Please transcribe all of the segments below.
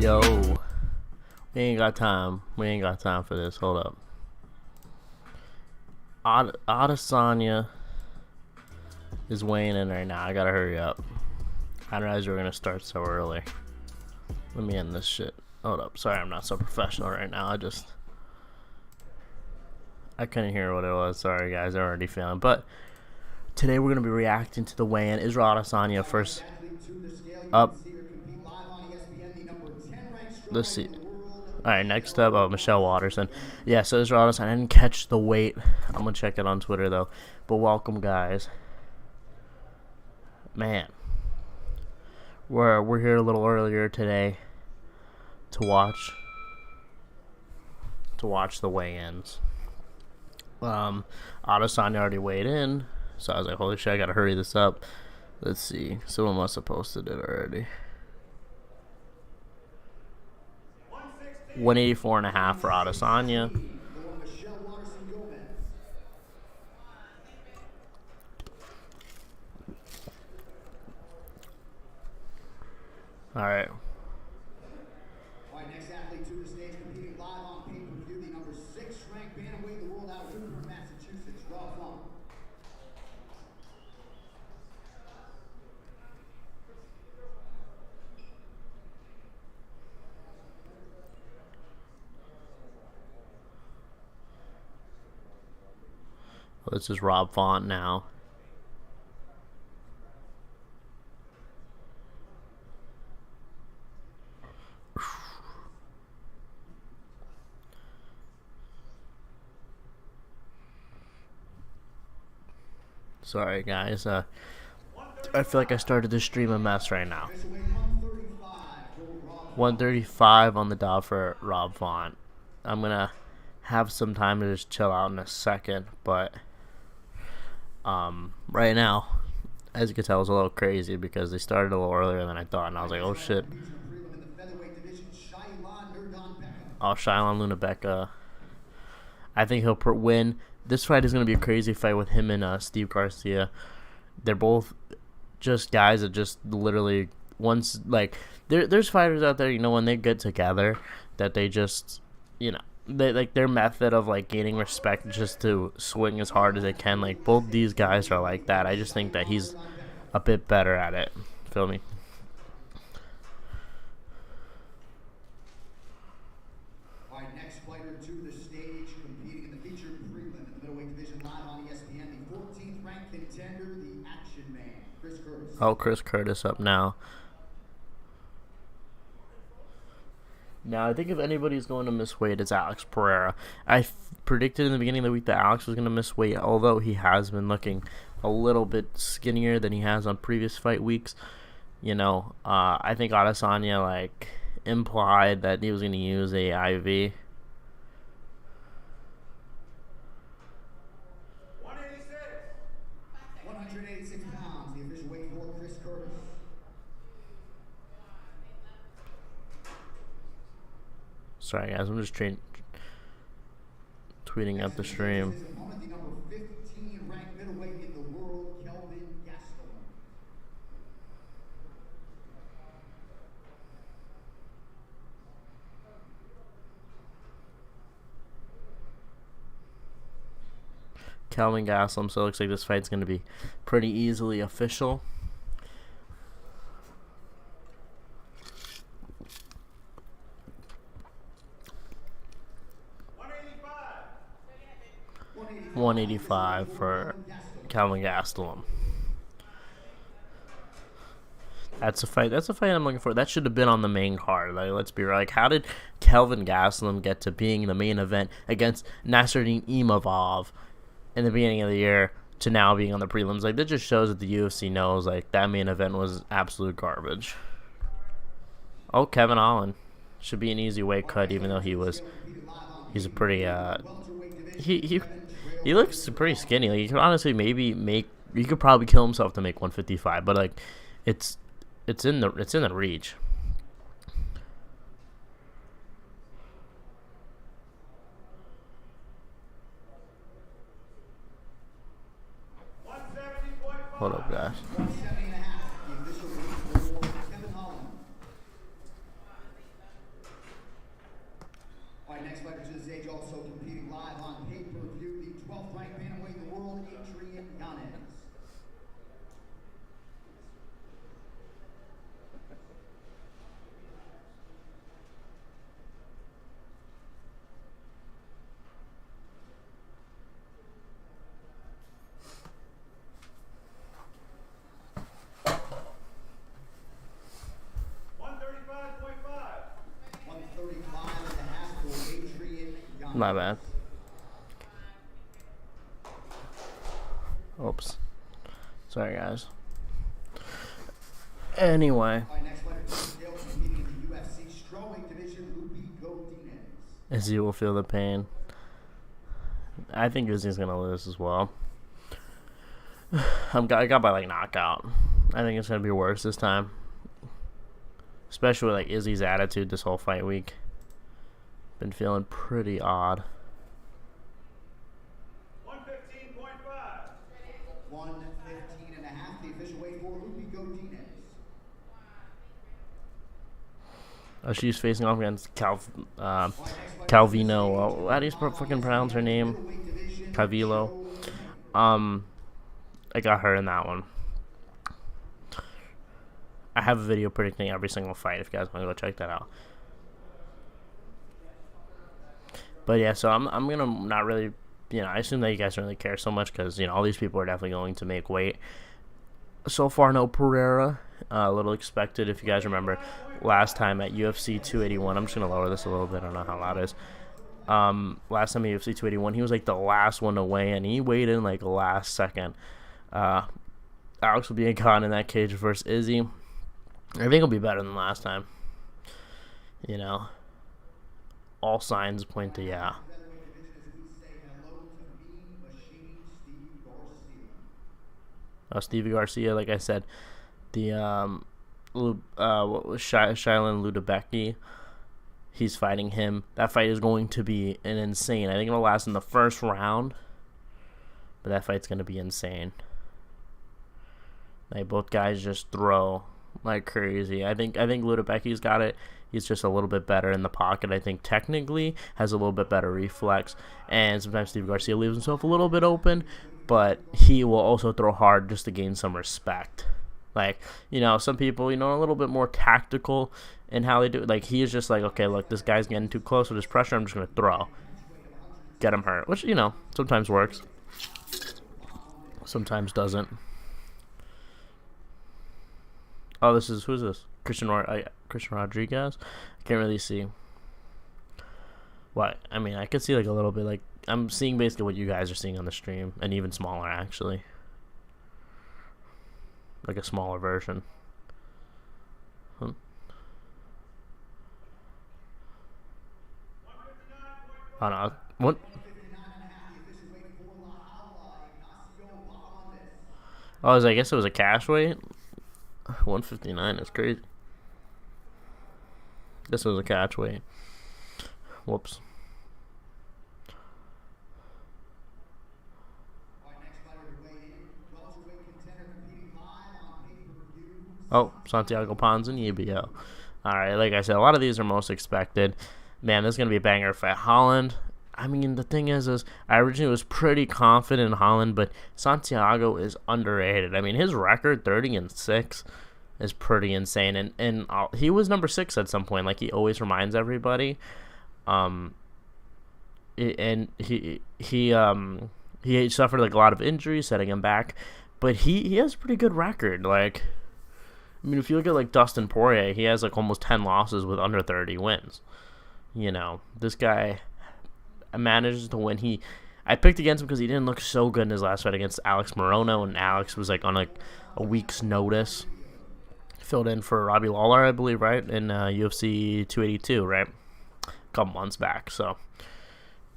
Yo, we ain't got time. We ain't got time for this. Hold up. Adesanya is weighing in right now. I gotta hurry up. I didn't realize we were gonna start so early. Let me end this shit. Hold up. Sorry, I'm not so professional right now. I couldn't hear what it was. Sorry, guys. I'm already feeling. But today we're gonna be reacting to the weigh-in. Israel Adesanya first up. Let's see. Alright, next up, Michelle Watterson. Yeah, so Israel Adesanya. I didn't catch the weight. I'm gonna check it on Twitter though. But welcome, guys. Man, we're here a little earlier today to watch the weigh-ins. Adesanya already weighed in, so I was like, holy shit, I gotta hurry this up. Let's see. Someone must have posted it already. 184.5 for Adesanya. Alright. Next athlete to the stage, competing live on pay-per-view, the number 6 ranked bantamweight in the world out of Newport, Massachusetts, Rob Font. Well, this is Rob Font now. Sorry, guys. I feel like I started the stream a mess right now. 135 on the dot for Rob Font. I'm gonna have some time to just chill out in a second, but right now, as you can tell, it's a little crazy because they started a little earlier than I thought, and I was like, oh shit. Oh, Shailon Lunabeka. I think he'll win. This fight is going to be a crazy fight with him and Steve Garcia. They're both just guys that just literally once, like, there's fighters out there, you know, when they get together, that they just, you know, they, like, their method of, like, gaining respect just to swing as hard as they can. Like, both these guys are like that. I just think that he's a bit better at it. Feel me? All right, next fighter to the stage, competing in the featured prelim in the middleweight division, live on ESPN, the 14th ranked contender, the Action Man, Chris Curtis. Oh, Chris Curtis up now. Now, I think if anybody's going to miss weight, it's Alex Pereira. I predicted in the beginning of the week that Alex was going to miss weight, although he has been looking a little bit skinnier than he has on previous fight weeks. You know, I think Adesanya, like, implied that he was going to use a IV. 186 pounds, the official weight for Chris Curtis. Sorry, guys, I'm just tweeting out the stream. His opponent, the number 15 ranked middleweight in the world, Kelvin Gastelum. Kelvin Gastelum. So it looks like this fight's going to be pretty easily official. $185 for Kelvin Gastelum. That's a fight. That's a fight I'm looking for. That should have been on the main card. Like, let's be real. Like, how did Kelvin Gastelum get to being the main event against Nasruddin Imavov in the beginning of the year to now being on the prelims? Like, that just shows that the UFC knows like that main event was absolute garbage. Oh, Kevin Holland should be an easy weight cut, even though he's a pretty he looks pretty skinny. Like, he could honestly he could probably kill himself to make 155, but like it's in the reach. Hold up, guys. All right, next fighter to the stage, also competing live on pay-per-view, the 12th ranked bantamweight in the world, Adrian Yanez. My bad. Oops. Sorry, guys. Anyway. Izzy will feel the pain. I think Izzy's going to lose as well. I got by like knockout. I think it's going to be worse this time. Especially with like Izzy's attitude this whole fight week. Been feeling pretty odd. 115.5. 115 and a half, the official weight for Lupi Godinez. She's facing off against Calvino. How do you fucking pronounce her name? Calvillo. I got her in that one. I have a video predicting every single fight if you guys want to go check that out. But yeah, so I'm gonna not really, I assume that you guys don't really care so much because all these people are definitely going to make weight. So far, no Pereira. A little expected if you guys remember last time at UFC 281. I'm just gonna lower this a little bit. I don't know how loud it is. Last time at UFC 281, he was like the last one to weigh in. He weighed in like last second. Alex will be a con in that cage versus Izzy. I think it'll be better than last time. All signs point to yeah. Stevie Garcia, like I said, the what was Shailen Ludabecki? He's fighting him. That fight is going to be an insane. I think it'll last in the first round, but that fight's going to be insane. Like, both guys just throw like crazy. I think Ludabecki's got it. He's just a little bit better in the pocket. I think technically has a little bit better reflex, and sometimes Steve Garcia leaves himself a little bit open, but he will also throw hard just to gain some respect. Like, some people, a little bit more tactical in how they do it. Like, he is just like, okay, look, this guy's getting too close with his pressure. I'm just going to throw. Get him hurt, which, sometimes works. Sometimes doesn't. Oh, who's this? Christian Rodriguez? I can't really see. What? I mean, I can see like a little bit. Like, I'm seeing basically what you guys are seeing on the stream, and even smaller actually. Like a smaller version. Oh no! What? Oh, I guess it was a cash weight. 159 is crazy. This was a catch weight. Whoops. Oh, Santiago Ponz and EBO. Alright, like I said, a lot of these are most expected. Man, this is going to be a banger fight. Holland, I mean, the thing is I originally was pretty confident in Holland, but Santiago is underrated. I mean, his record 30-6 is pretty insane, and he was number 6 at some point, like he always reminds everybody. Um, and he suffered like a lot of injuries, setting him back, but he has a pretty good record. Like, I mean, if you look at like Dustin Poirier, he has like almost 10 losses with under 30 wins. You know, this guy manages to win. I picked against him because he didn't look so good in his last fight against Alex Morono, and Alex was like on like a week's notice. Filled in for Robbie Lawler, I believe, right, in UFC 282, right, a couple months back. So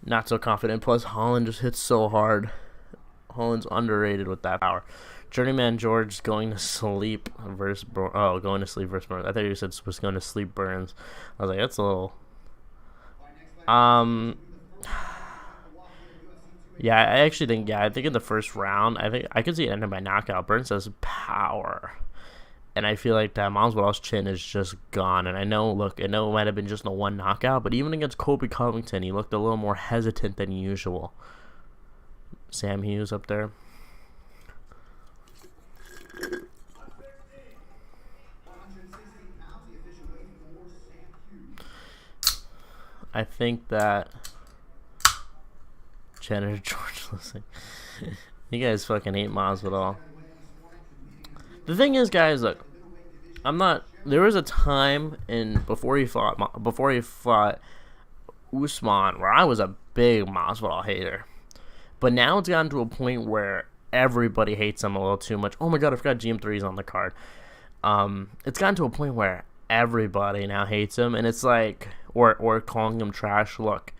not so confident. Plus, Holland just hits so hard. Holland's underrated with that power. Journeyman George going to sleep versus going to sleep versus Burns. I thought you said was going to sleep Burns. I was like, that's a little. Yeah, I think in the first round, I think I could see it ending by knockout. Burns has power, and I feel like that Masvidal's chin is just gone. And I know it might have been just a one knockout, but even against Colby Covington, he looked a little more hesitant than usual. Sam Hughes up there. I think that Chandler George, listen, you guys fucking hate Masvidal. The thing is, guys, look, there was a time before he fought Usman where I was a big Masvidal hater, but now it's gotten to a point where everybody hates him a little too much. Oh my god, I forgot GM3's on the card. It's gotten to a point where everybody now hates him, and it's like, or calling him trash. Look,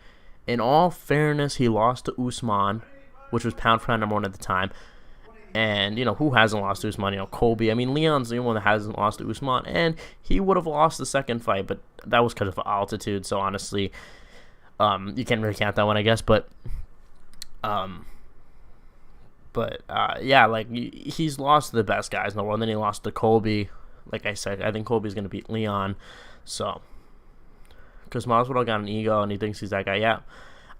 in all fairness, he lost to Usman, which was pound for pound number 1 at the time. And, you know, who hasn't lost to Usman? You know, Colby. I mean, Leon's the only one that hasn't lost to Usman, and he would have lost the second fight, but that was because of altitude. So honestly, you can't really count that one, I guess. But yeah, like he's lost to the best guys in the world. And then he lost to Colby. Like I said, I think Colby's gonna beat Leon. So, because Masvidal got an ego and he thinks he's that guy. Yeah,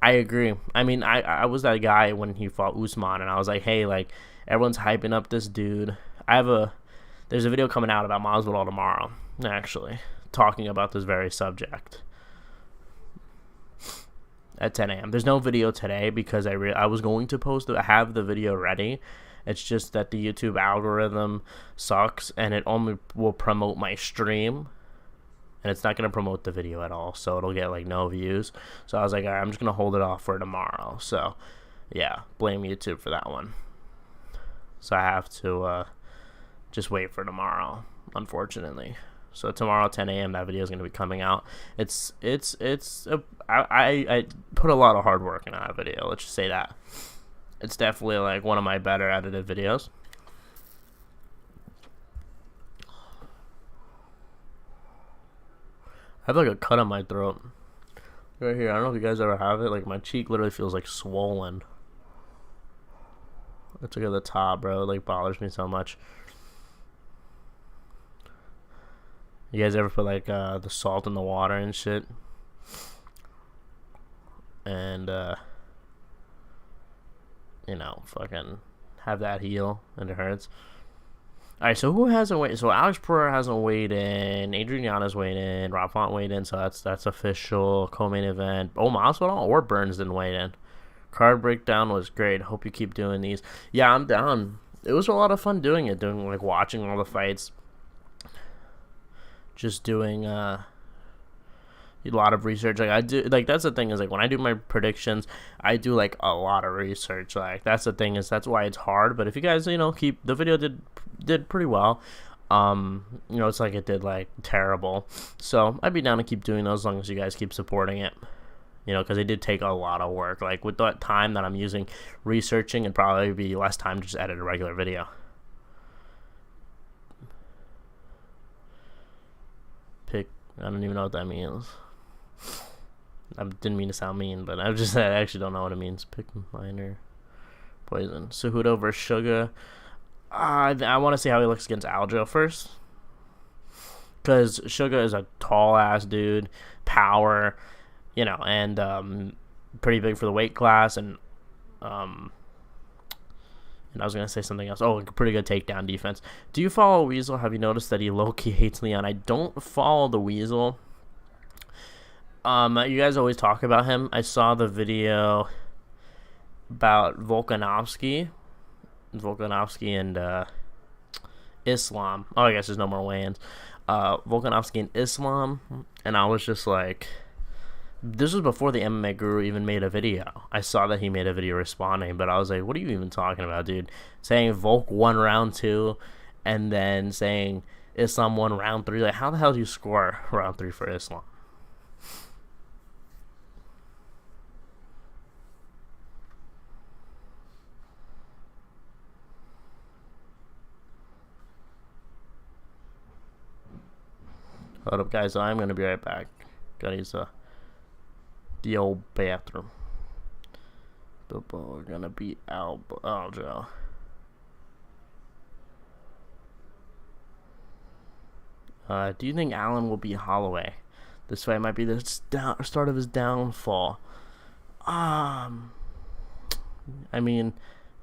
I agree. I mean, I was that guy when he fought Usman, and I was like, hey, like everyone's hyping up this dude. There's a video coming out about Masvidal tomorrow, actually, talking about this very subject at 10 a.m. There's no video today because I was going to have the video ready. It's just that the YouTube algorithm sucks, and it only will promote my stream, and it's not going to promote the video at all, so it'll get like no views. So I was like, all right, I'm just going to hold it off for tomorrow. So yeah, blame YouTube for that one. So I have to just wait for tomorrow, unfortunately. So tomorrow, 10 a.m., that video is going to be coming out. I put a lot of hard work into that video. Let's just say that. It's definitely like one of my better edited videos. I have like a cut on my throat right here. I don't know if you guys ever have it. Like my cheek literally feels like swollen. It's like at the top, bro. It like bothers me so much. You guys ever put like the salt in the water and shit? And you know, fucking have that heal and it hurts. Alright, so who hasn't weighed? So Alex Pereira hasn't weighed in. Adrian Yanez weighed in. Rob Font weighed in. So that's official. Co-main event. Oh, Masvidal or Burns didn't weigh in. Card breakdown was great. Hope you keep doing these. Yeah, I'm down. It was a lot of fun doing it. Like watching all the fights. Just doing a lot of research. Like I do, like that's the thing is like when I do my predictions, I do like a lot of research. Like that's the thing is that's why it's hard. But if you guys keep the video did pretty well. It's like it did like terrible. So I'd be down to keep doing those as long as you guys keep supporting it. Because it did take a lot of work. Like with that time that I'm using researching, it'd probably be less time to just edit a regular video. I don't even know what that means. I didn't mean to sound mean, but I actually don't know what it means. Pick minor poison. Cejudo versus Sugar. I want to see how he looks against Aljo first. Because Sugar is a tall-ass dude. Power. And pretty big for the weight class, um, and I was gonna say something else. Oh, pretty good takedown defense. Do you follow Weasel? Have you noticed that he low-key hates Leon? I don't follow the Weasel. You guys always talk about him. I saw the video about Volkanovski and Islam. Oh, I guess there's no more weigh-ins. Volkanovski and Islam, and I was just like, this was before the MMA Guru even made a video. I saw that he made a video responding, but I was like, what are you even talking about, dude? Saying Volk won round 2, and then saying Islam won round 3. Like, how the hell do you score round 3 for Islam? Hold up, guys. I'm going to be right back. Gotta use the old bathroom. We're going to beat Aljo. Do you think Allen will beat Holloway? This fight might be the start of his downfall. I mean,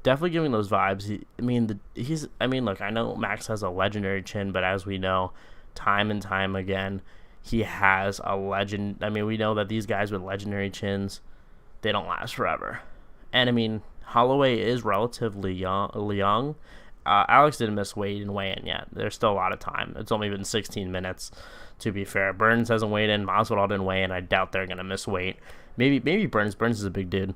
definitely giving those vibes. Look, I know Max has a legendary chin, but as we know, time and time again, he has a legend. I mean, we know that these guys with legendary chins, they don't last forever. And I mean, Holloway is relatively young. Alex didn't miss weight and weigh in yet. There's still a lot of time. It's only been 16 minutes, to be fair. Burns hasn't weighed in. Masvidal didn't weigh in. I doubt they're gonna miss weight. Maybe Burns. Burns is a big dude.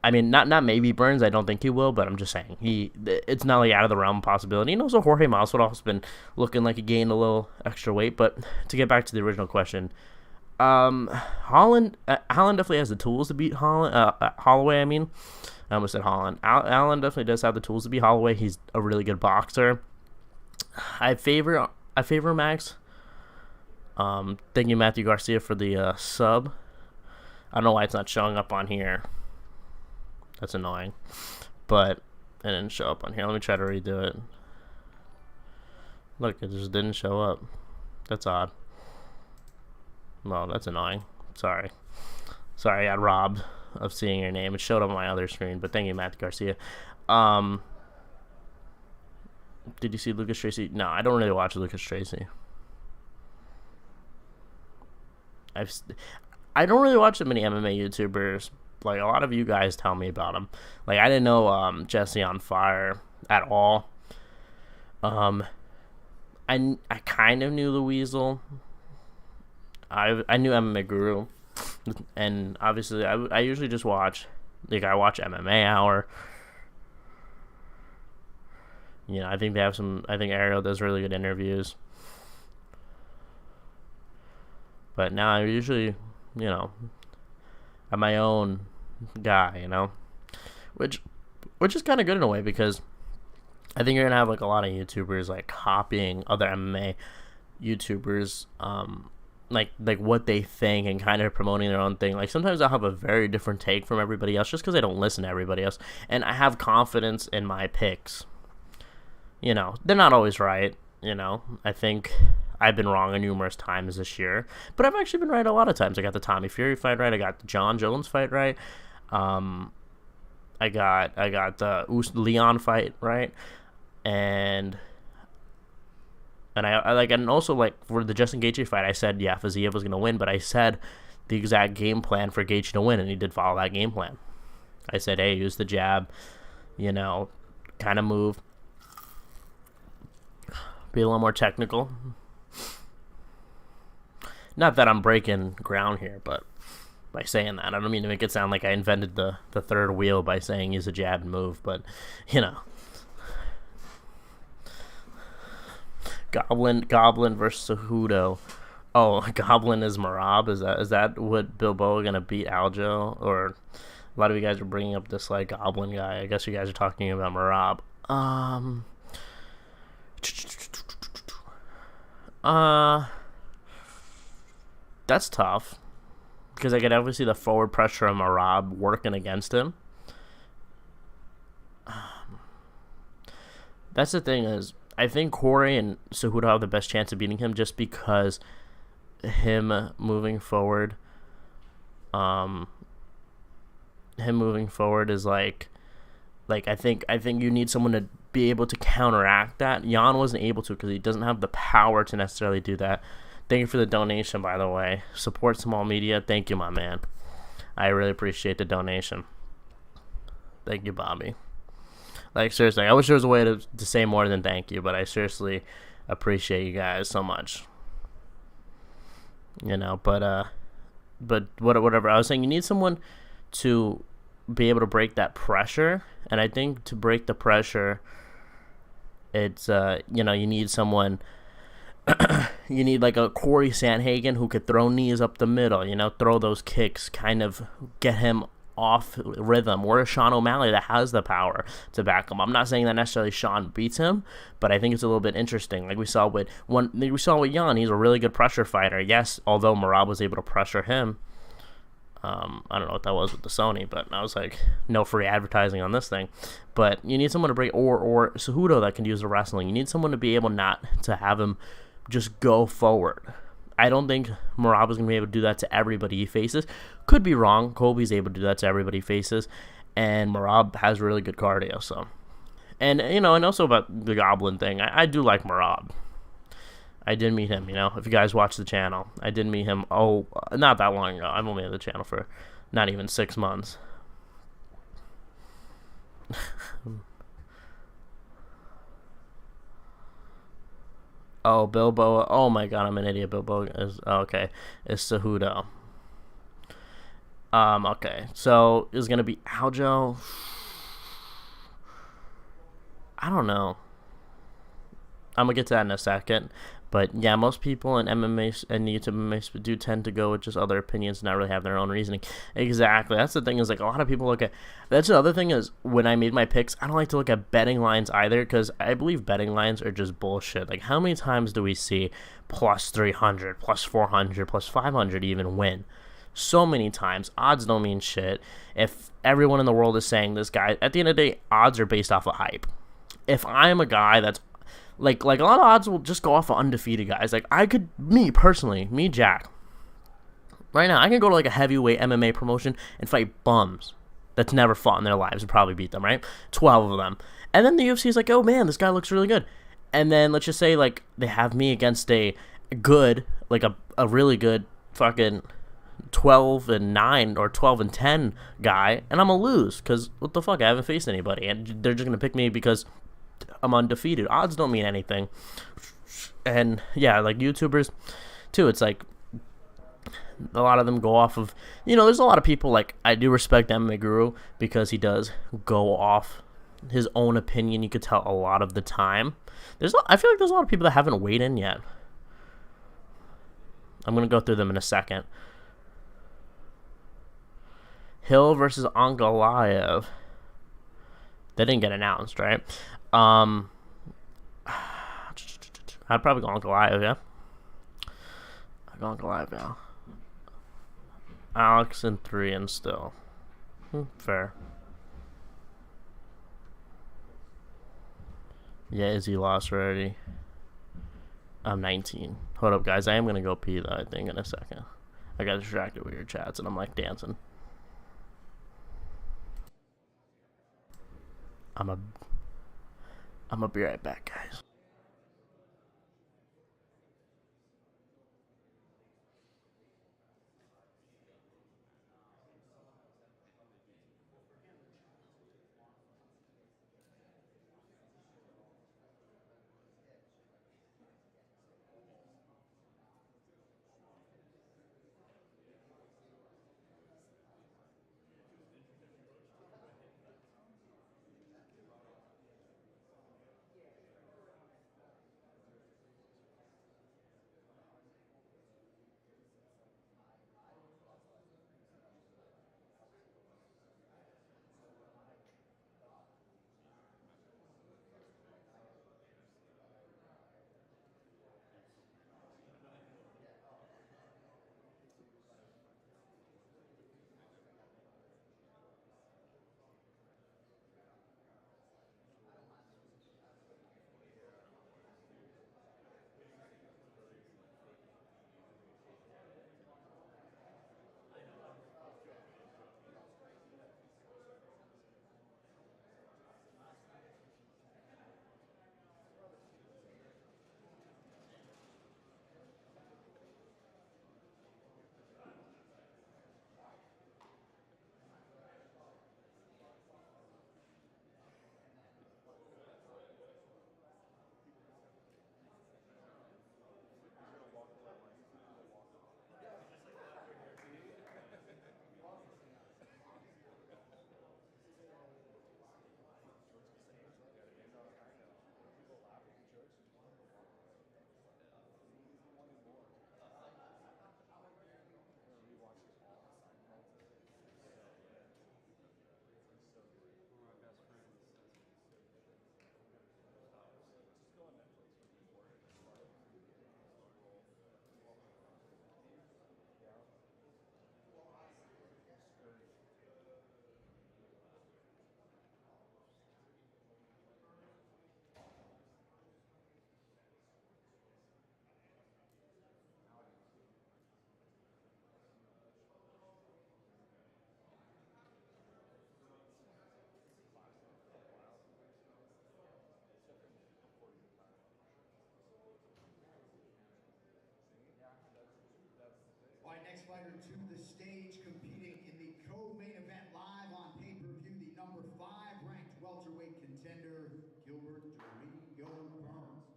I mean, not maybe Burns. I don't think he will, but I'm just saying it's not like out of the realm of possibility. And also Jorge Masvidal's been looking like he gained a little extra weight. But to get back to the original question, Holland definitely has the tools to beat Holloway. I mean, I almost said Holland. Allen definitely does have the tools to beat Holloway. He's a really good boxer. I favor Max. Thank you, Matthew Garcia, for the sub. I don't know why it's not showing up on here. That's annoying. But it didn't show up on here. Let me try to redo it. Look, it just didn't show up. That's odd. Well, that's annoying. Sorry, I got robbed of seeing your name. It showed up on my other screen, but thank you, Matthew Garcia. Did you see Lucas Tracy? No, I don't really watch Lucas Tracy. I don't really watch that many MMA YouTubers. Like, a lot of you guys tell me about him. Like, I didn't know Jesse on Fire at all. I kind of knew the Weasel. I knew MMA Guru. And obviously, I usually just watch. Like, I watch MMA Hour. You know, I think they have some. I think Ariel does really good interviews. But now I usually, I'm my own guy, which is kind of good in a way, because I think you're gonna have like a lot of YouTubers like copying other MMA YouTubers, like what they think and kind of promoting their own thing. Like, sometimes I'll have a very different take from everybody else just because I don't listen to everybody else, and I have confidence in my picks. They're not always right. I think I've been wrong numerous times this year, but I've actually been right a lot of times. I got the Tommy Fury fight right. I got the John Jones fight right. I got the Leon fight right, and also like for the Justin Gaethje fight, I said Fiziev was gonna win, but I said the exact game plan for Gaethje to win, and he did follow that game plan. I said, hey, use the jab, kind of move, be a little more technical. Not that I'm breaking ground here, but by saying that, I don't mean to make it sound like I invented the third wheel by saying use a jab and move, but Goblin versus Cejudo. Oh, Goblin is Marab. Is that what Bilboa gonna beat Aljo? Or a lot of you guys are bringing up this like Goblin guy. I guess you guys are talking about Marab. That's tough, because I could definitely see the forward pressure of Marab working against him. That's the thing, is I think Corey and Cejudo have the best chance of beating him, just because him moving forward him moving forward is I think you need someone to be able to counteract that. Jan wasn't able to because he doesn't have the power to necessarily do that. Thank you for the donation, by the way. Support small media. Thank you, my man. I really appreciate the donation. Thank you, Bobby. Like, seriously, I wish there was a way to say more than thank you, but I seriously appreciate you guys so much. But whatever. I was saying you need someone to be able to break that pressure, and I think to break the pressure, it's you need someone. You need like a Corey Sandhagen who could throw knees up the middle, throw those kicks, kind of get him off rhythm. Or a Sean O'Malley that has the power to back him. I'm not saying that necessarily Sean beats him, but I think it's a little bit interesting. Like we saw with Jan, he's a really good pressure fighter. Yes, although Merab was able to pressure him. I don't know what that was with the Sony, but I was like, no free advertising on this thing. But you need someone to break, or Cejudo that can use the wrestling. You need someone to be able not to have him just go forward. I don't think Merab is going to be able to do that to everybody he faces. Could be wrong. Colby's able to do that to everybody he faces. And Merab has really good cardio. So, and also about the Goblin thing, I do like Merab. I did meet him, if you guys watch the channel. I did meet him, not that long ago. I've only had the channel for not even 6 months. Oh, Bilbo. Oh my god, I'm an idiot. Bilbo is okay. It's Cejudo. Okay. So it's gonna be Aljo. I don't know. I'm gonna get to that in a second. But yeah, most people in MMA and YouTube MMA do tend to go with just other opinions and not really have their own reasoning. Exactly. That's the thing, is like a lot of people look at. That's the other thing, is when I made my picks, I don't like to look at betting lines either, because I believe betting lines are just bullshit. Like, how many times do we see plus 300, plus 400, plus 500 even win? So many times. Odds don't mean shit. If everyone in the world is saying this guy, at the end of the day, odds are based off of hype. If I'm a guy that's like a lot of odds will just go off of undefeated guys. Like, me personally, Jack, right now, I can go to like a heavyweight MMA promotion and fight bums that's never fought in their lives and probably beat them, right? 12 of them. And then the UFC is like, oh man, this guy looks really good. And then let's just say like they have me against a good, like a really good fucking 12-9 or 12-10 guy, and I'm gonna lose because what the fuck, I haven't faced anybody, and they're just gonna pick me because I'm undefeated. Odds don't mean anything. And yeah, like YouTubers too, it's like a lot of them go off of, there's a lot of people, like, I do respect MMA Guru because he does go off his own opinion, you could tell a lot of the time. I feel like there's a lot of people that haven't weighed in yet. I'm gonna go through them in a second. Hill versus Ankalaev. They didn't get announced, right? I'd probably go Ankalaev, yeah. I'd go Ankalaev, yeah. Alex in 3 and still. Fair. Yeah, Izzy lost already. I'm 19. Hold up, guys. I am going to go pee, though, I think, in a second. I got distracted with your chats, and I'm, like, dancing. I'm gonna be right back, guys. fighter to the stage, competing in the co-main event live on pay-per-view, the number 5 ranked welterweight contender, Gilbert Domingo Burns.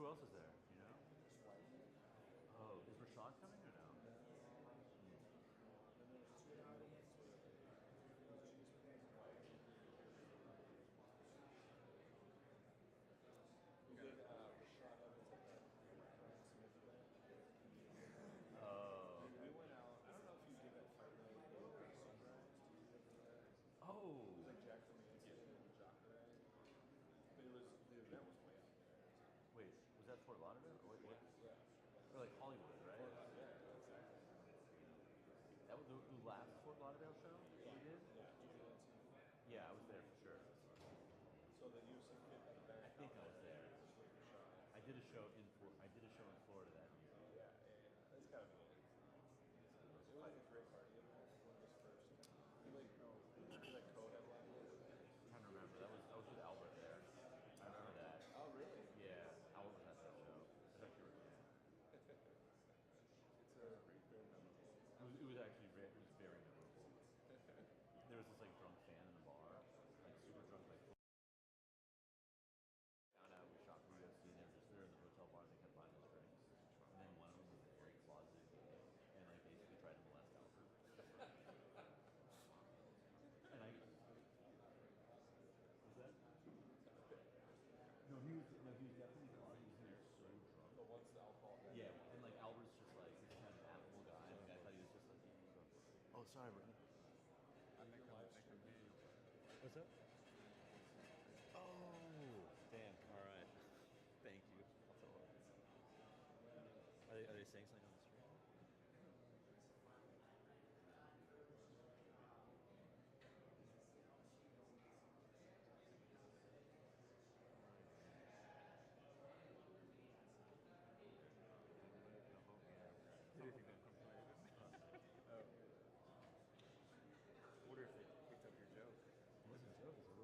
else is there? You know? Oh, is Rashad coming or no? You did Rashad Evans at that Smith event. Oh. And we went out. I don't know if you did that fight night Sunrise. Did you ever do that? It Oh. was like Jack Romanski and Jacare. But the event was way out there. Wait, was that Fort Lauderdale? Or wait, what? Yeah. Or like Hollywood, right? Yeah, exactly. That was the last Fort Lauderdale show we did? Yeah, 2019. Yeah, I was there for sure. So the UFC fit the back. I think I was there. Rashad. I did a show in Florida that year. Yeah. That's gotta be it. It was like a great party event. One of his first. He like co-headlined it. I'm trying to remember. I was with Albert there. I remember that. Oh, really? Yeah, Albert was at that show. I thought you were. It's a great memorable. It was actually very, memorable. There was this like drunk fan in the bar, like super drunk, like found out we shot for UFC and they were just there in the hotel bar and they kept buying us drinks. And then one of them was very closeted gay and like basically tried to molest Albert. And I was that? No, he was definitely closeted. He was in there so drunk. But once the alcohol hit, Yeah, and like Albert's just like this kind of affable guy. Like I thought he was just like. Oh, sorry, Brittany. I can hear you. What's up? Oh, damn. All right. Thank you. I'll tell her. Are they saying something on the street? Did you think that I wonder if they picked up your joke? It wasn't a joke. It was a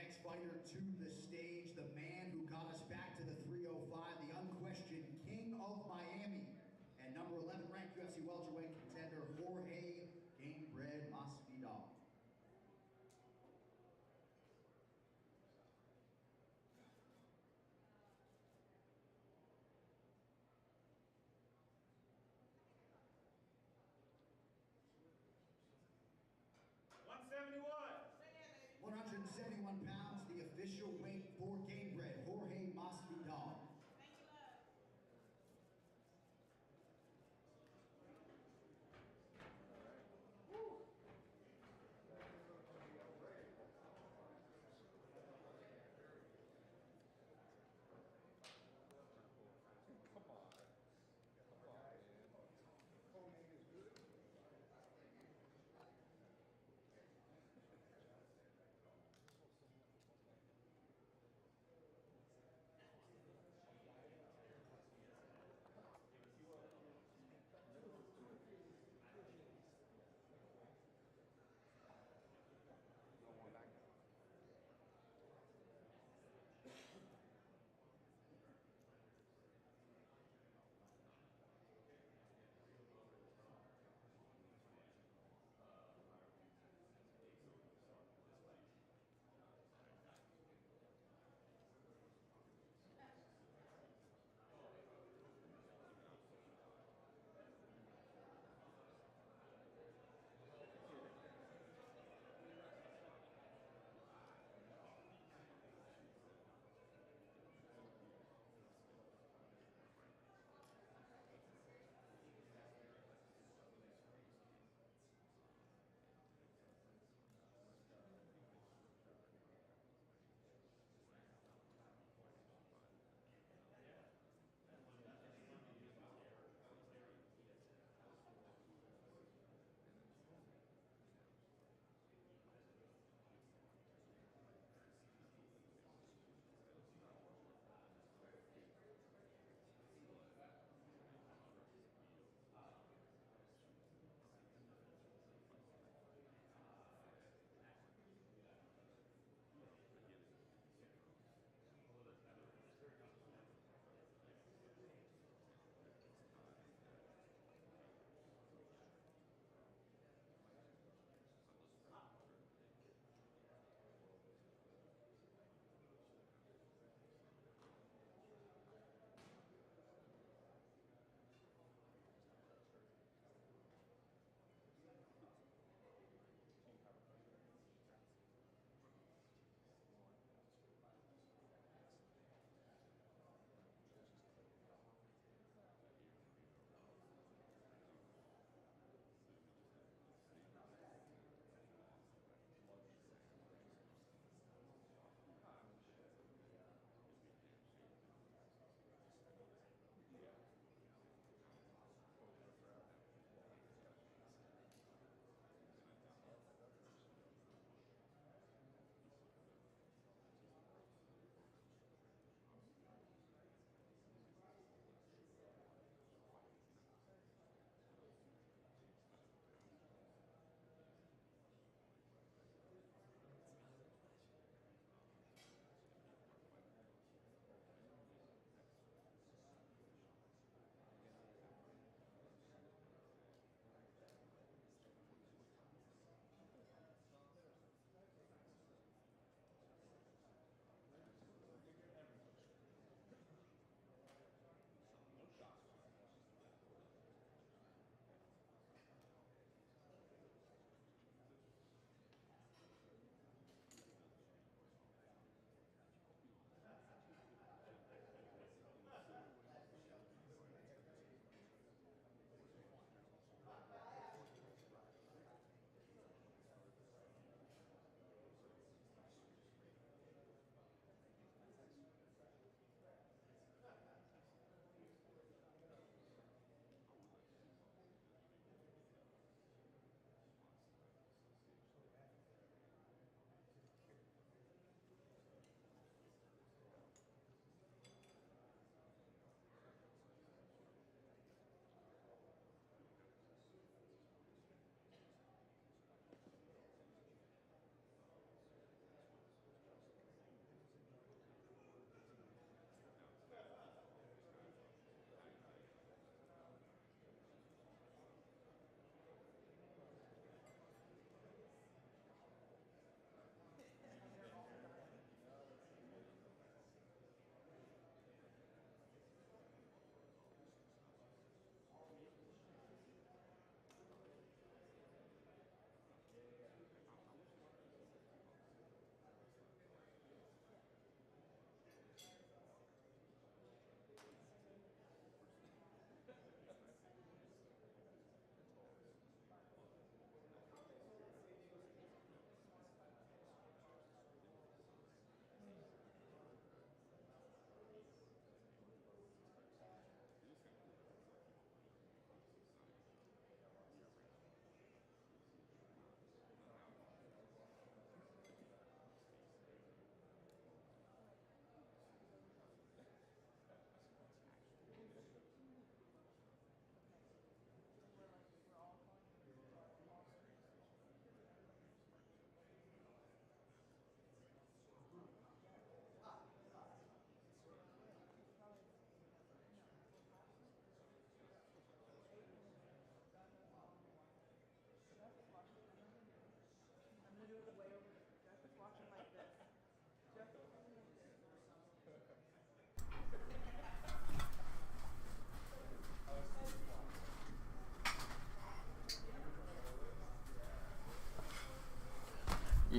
next fighter to the stage, the man who got us back to the 305, the unquestioned king of Miami, and number 11 ranked UFC welterweight contender Jorge Gamebred Masvidal. $171. 171 pounds, the official weight for Gamebred, Jorge Masvidal.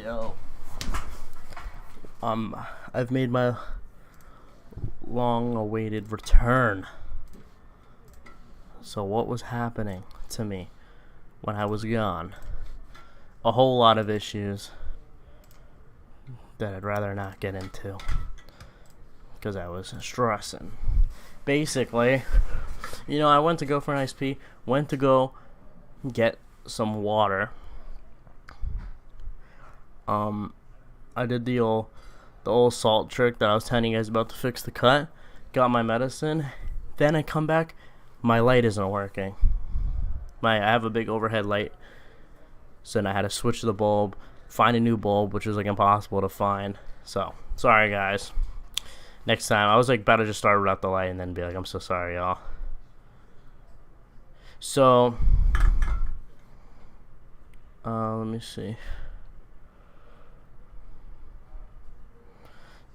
Yo. I've made my long-awaited return. So what was happening to me when I was gone? A whole lot of issues that I'd rather not get into because I was stressing. Basically, I went to go for an iced pee, went to go get some water. I did the old salt trick that I was telling you guys about to fix the cut. Got my medicine. Then I come back, my light isn't working. I have a big overhead light. So then I had to switch the bulb, find a new bulb, which was like impossible to find. So, sorry guys. Next time, I was like about to just start without the light and then be like, I'm so sorry, y'all. So, let me see.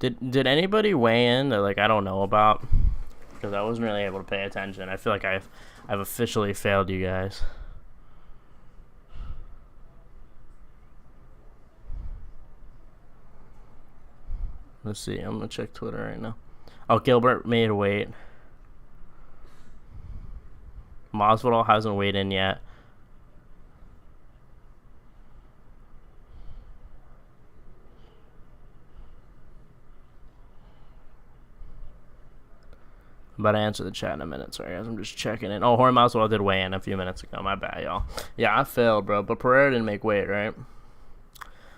Did anybody weigh in that like I don't know about? Because I wasn't really able to pay attention. I feel like I've officially failed you guys. Let's see. I'm gonna check Twitter right now. Oh, Gilbert made weight. Masvidal hasn't weighed in yet. I'm about to answer the chat in a minute. Sorry, guys. I'm just checking in. Oh, Jorge Masvidal did weigh in a few minutes ago. My bad, y'all. Yeah, I failed, bro. But Pereira didn't make weight, right?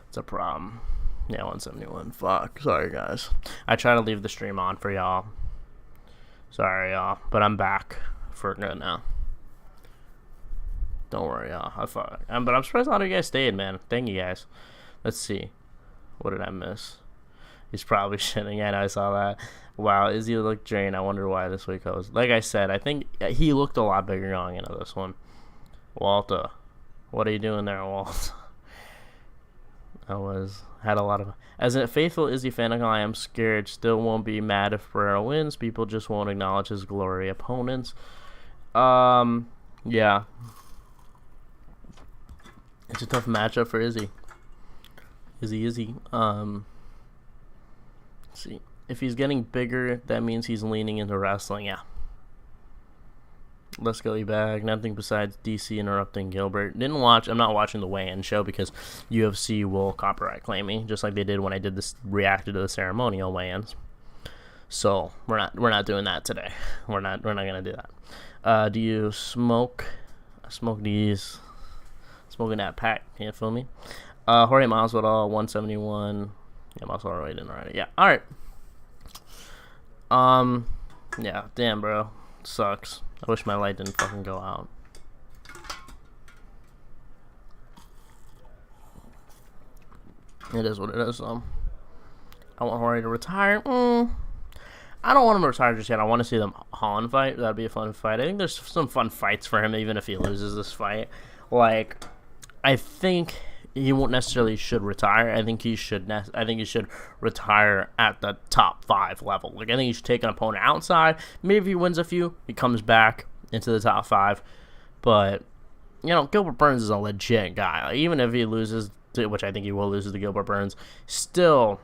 It's a problem. Yeah, 171. Fuck. Sorry, guys. I try to leave the stream on for y'all. Sorry, y'all. But I'm back for good now. Don't worry, y'all. But I'm surprised a lot of you guys stayed, man. Thank you, guys. Let's see. What did I miss? He's probably shitting. Yeah, I saw that. Wow, Izzy looked drained. I wonder why this week was. Like I said, I think he looked a lot bigger going into this one. Walter. What are you doing there, Walt? Had a lot of. As a faithful Izzy fan, I am scared. Still won't be mad if Pereira wins. People just won't acknowledge his glory opponents. Yeah. It's a tough matchup for Izzy. Izzy. Let's see. If he's getting bigger, that means he's leaning into wrestling. Yeah. Let's go, E-Bag. Nothing besides DC interrupting Gilbert. I'm not watching the weigh-in show because UFC will copyright claim me, just like they did when I did this, reacted to the ceremonial weigh-ins. So we're not doing that today. We're not gonna do that. Do you smoke? I smoke these. Smoking that pack. Can you feel me? Jorge Masvidal 171. Yeah, Masvidal weighed in already. Yeah. All right. Yeah. Damn, bro. Sucks. I wish my light didn't fucking go out. It is what it is, though. I want Jorge to retire. I don't want him to retire just yet. I want to see them Holland fight. That'd be a fun fight. I think there's some fun fights for him, even if he loses this fight. Like, I think he won't necessarily should retire. I think he should retire at the top 5 level. Like, I think he should take an opponent outside. Maybe if he wins a few, he comes back into the top 5. But, Gilbert Burns is a legit guy. Like, even if he loses, which I think he will lose to Gilbert Burns, still,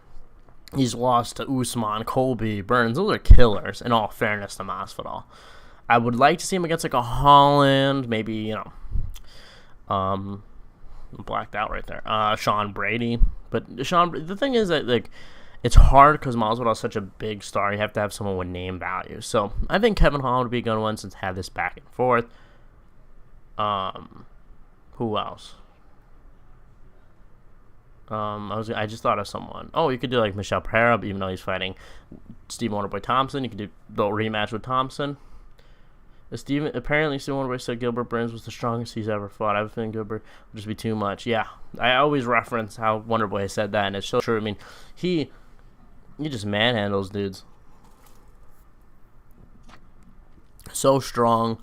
he's lost to Usman, Colby, Burns. Those are killers, in all fairness to Masvidal. I would like to see him against, like, a Holland, maybe, I'm blacked out right there. Sean Brady. But the thing is that, like, it's hard because Masvidal is such a big star. You have to have someone with name value. So I think Kevin Holland would be a good one since had this back and forth. Who else? I just thought of someone. Oh, you could do like Michelle Pereira, even though he's fighting Steve Wonderboy Thompson. You could do the rematch with Thompson. Apparently Steve Wonderboy said Gilbert Burns was the strongest he's ever fought. I have a feeling Gilbert would just be too much. Yeah, I always reference how Wonderboy said that, and it's so true. I mean, he just manhandles dudes. So strong.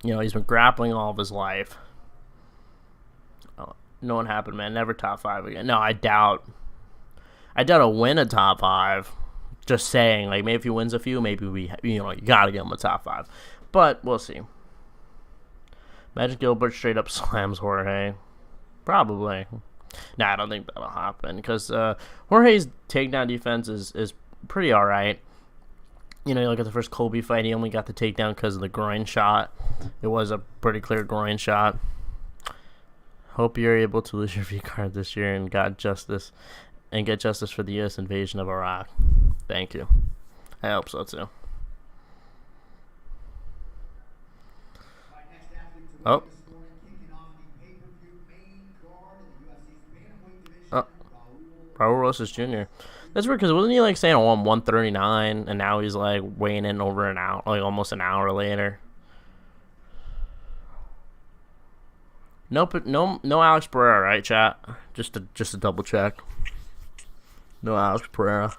He's been grappling all of his life. No one happened, man. Never top 5 again. No, I doubt he'll win a top 5. Just saying, like, maybe if he wins a few, maybe you gotta get him a top 5. But we'll see. Imagine Gilbert straight up slams Jorge. Probably. Nah, I don't think that'll happen because Jorge's takedown defense is pretty all right. You know, you look at the first Colby fight, he only got the takedown because of the groin shot. It was a pretty clear groin shot. Hope you're able to lose your V card this year and get justice for the U.S. invasion of Iraq. Thank you. I hope so too. Oh. Oh. Raul Rosas Jr. That's weird because wasn't he like saying I won 139 and now he's like weighing in over an hour, like almost an hour later. Nope, no Alex Pereira, right, chat? Just to double check. No Alex Pereira.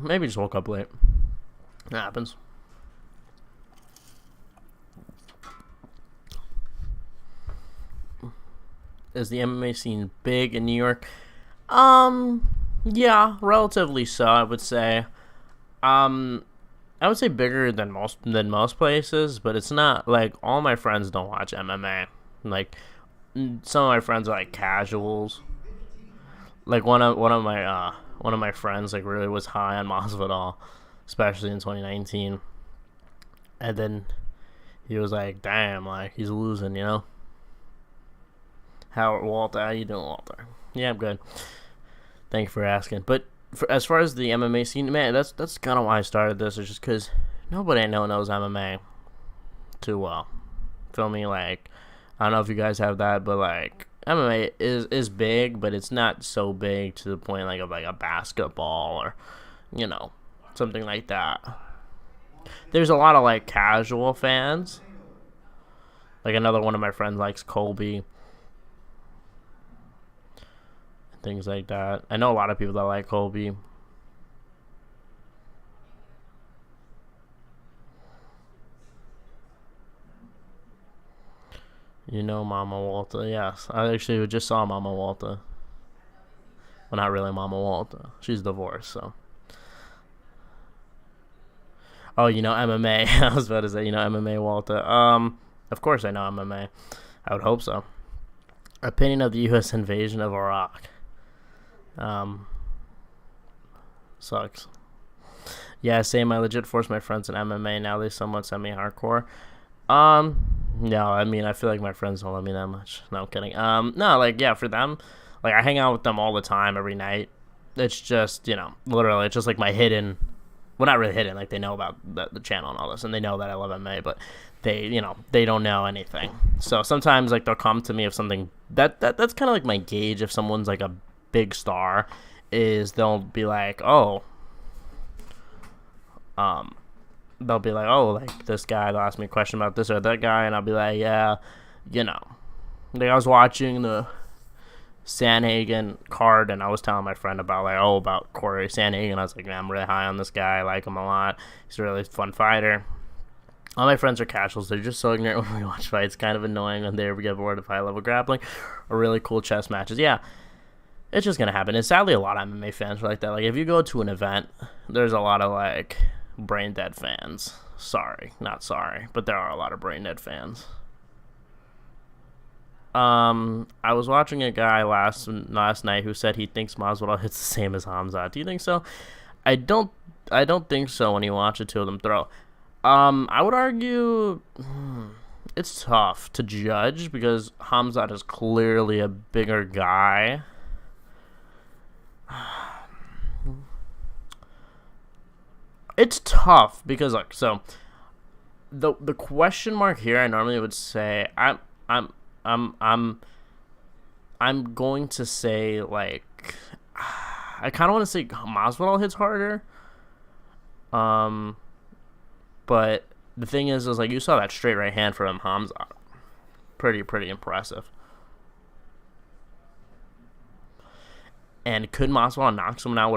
Maybe just woke up late. That happens. Is the MMA scene big in New York? Yeah, relatively so, I would say. I would say bigger than most places, but it's not like all my friends don't watch MMA. Like some of my friends are like casuals. Like one of my friends like really was high on Masvidal, especially in 2019. And then he was like, "Damn, like he's losing," you know. Walter, how you doing, Walter? Yeah, I'm good. Thank you for asking. But as far as the MMA scene, man, that's kind of why I started this. It's just because nobody I know knows MMA too well. Feel me? Like, I don't know if you guys have that, but like MMA is big, but it's not so big to the point like of like a basketball or, you know, something like that. There's a lot of like casual fans. Like another one of my friends likes Colby. Things like that. I know a lot of people that like Colby. You know Mama Walter. Yes. I actually just saw Mama Walter. Well, not really Mama Walter. She's divorced, so. Oh, you know MMA. I was about to say, you know MMA Walter. Of course I know MMA. I would hope so. Opinion of the U.S. invasion of Iraq. Sucks. Yeah, same. I legit forced my friends in MMA. Now they somewhat semi-hardcore. No, I mean, I feel like my friends don't love me that much. No, I'm kidding. No, like, yeah, for them, like, I hang out with them all the time, every night. It's just, you know, literally, it's just like my hidden, well, not really hidden, like, they know about the channel and all this, and they know that I love MMA, but they, you know, they don't know anything. So sometimes, like, they'll come to me if something, that's kind of like my gauge if someone's, like, a big star, is they'll be like, oh, they'll be like, oh, like, this guy, they'll ask me a question about this or that guy, and I'll be like, yeah, you know, like, I was watching the Sanhagen card, and I was telling my friend about, like, oh, about Corey Sanhagen. I was like, man, I'm really high on this guy, I like him a lot, he's a really fun fighter. All my friends are casuals. They're just so ignorant when we watch fights. Kind of annoying when they ever get bored of high-level grappling or really cool chess matches. Yeah, it's just going to happen. And sadly, a lot of MMA fans are like that. Like, if you go to an event, there's a lot of, like, brain-dead fans. Sorry. Not sorry. But there are a lot of brain-dead fans. I was watching a guy last night who said he thinks Masvidal hits the same as Hamzat. Do you think so? I don't think so when you watch the two of them throw. I would argue it's tough to judge because Hamzat is clearly a bigger guy. It's tough because, like, so the question mark here, I normally would say I'm going to say, like, I kind of want to say Masvidal hits harder. But the thing is like, you saw that straight right hand from Hamzat. Pretty impressive. And could Masvidal knock someone out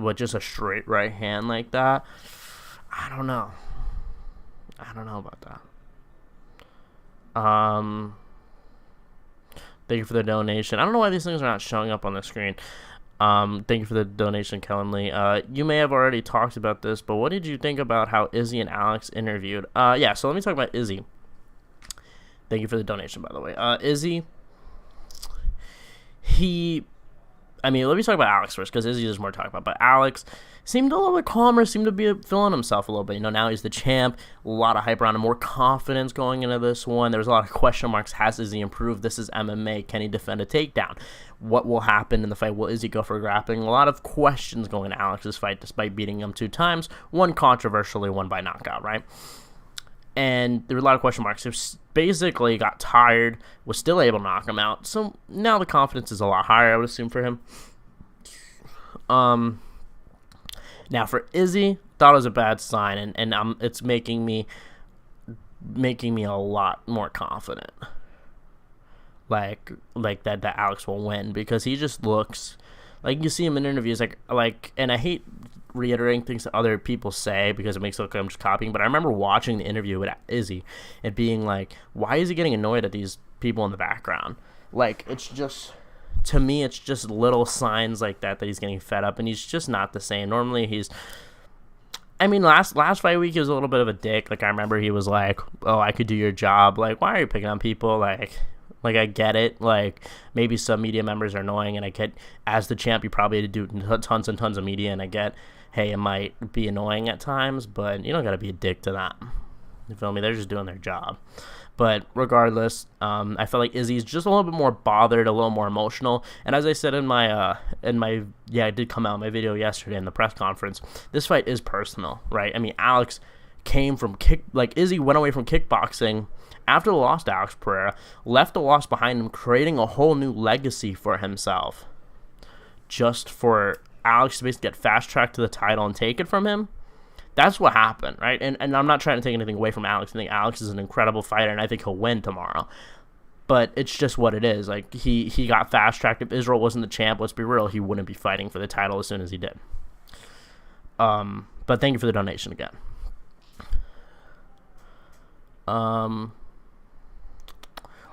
with just a straight right hand like that? I don't know about that. Thank you for the donation. I don't know why these things are not showing up on the screen. Thank you for the donation, Kellen Lee. You may have already talked about this, but what did you think about how Izzy and Alex interviewed? Yeah, so let me talk about Izzy. Thank you for the donation, by the way. Izzy, let me talk about Alex first, because Izzy there's more to talk about. But Alex seemed a little bit calmer, seemed to be feeling himself a little bit. Now he's the champ, a lot of hype around him, more confidence going into this one. There was a lot of question marks. Has Izzy improved? This is MMA. Can he defend a takedown? What will happen in the fight? Will Izzy go for grappling? A lot of questions going into Alex's fight, despite beating him 2 times, one controversially, one by knockout, right? And there were a lot of question marks. He basically got tired, was still able to knock him out. So now the confidence is a lot higher, I would assume, for him. Now for Izzy, thought it was a bad sign, and it's making me a lot more confident. Like that Alex will win, because he just looks like, you see him in interviews like, and I hate reiterating things that other people say because it makes it look like I'm just copying, but I remember watching the interview with Izzy and being like, why is he getting annoyed at these people in the background? Like, it's just, to me, it's just little signs like that he's getting fed up, and he's just not the same. Normally last fight week he was a little bit of a dick. Like, I remember he was like, oh, I could do your job. Like, why are you picking on people? Like, I get it. Like, maybe some media members are annoying, and I get, as the champ, you probably had to do tons and tons of media, and I get, hey, it might be annoying at times, but you don't got to be a dick to them. You feel me? They're just doing their job. But regardless, I felt like Izzy's just a little bit more bothered, a little more emotional. And as I said in my I did come out in my video yesterday in the press conference, this fight is personal, right? I mean, Alex came from Izzy went away from kickboxing after the loss to Alex Pereira, left the loss behind him, creating a whole new legacy for himself, just for Alex to basically get fast-tracked to the title and take it from him. That's what happened, right? And I'm not trying to take anything away from Alex. I think Alex is an incredible fighter, and I think he'll win tomorrow. But it's just what it is. Like, he got fast-tracked. If Israel wasn't the champ, let's be real, he wouldn't be fighting for the title as soon as he did. But thank you for the donation again.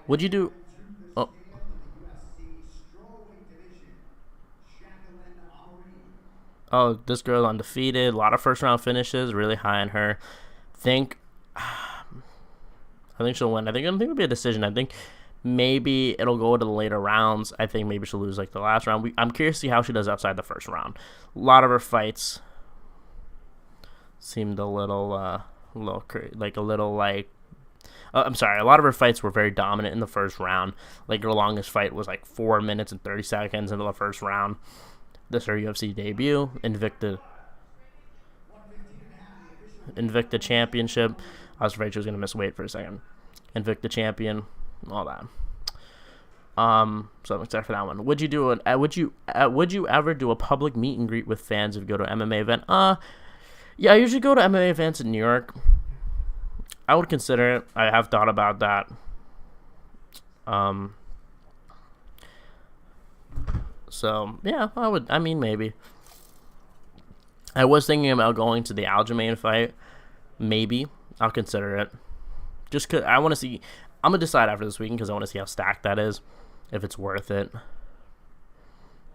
Would you do... Oh. Oh, this girl undefeated. A lot of first-round finishes. Really high on her. I think she'll win. I think it'll be a decision. I think maybe it'll go to the later rounds. I think maybe she'll lose like the last round. I'm curious to see how she does outside the first round. A lot of her fights seemed a little I'm sorry. A lot of her fights were very dominant in the first round. Like, her longest fight was like 4 minutes and 30 seconds into the first round. This is her UFC debut, Invicta Championship. I was afraid she was gonna miss weight for a second. Invicta Champion, all that. So I'm excited for that one. Would you ever do a public meet and greet with fans if you go to an MMA event? Yeah, I usually go to MMA events in New York. I would consider it. I have thought about that. So, yeah, I would. I mean, maybe. I was thinking about going to the Aljamain fight. Maybe. I'll consider it. Just because I want to see. I'm going to decide after this weekend because I want to see how stacked that is. If it's worth it.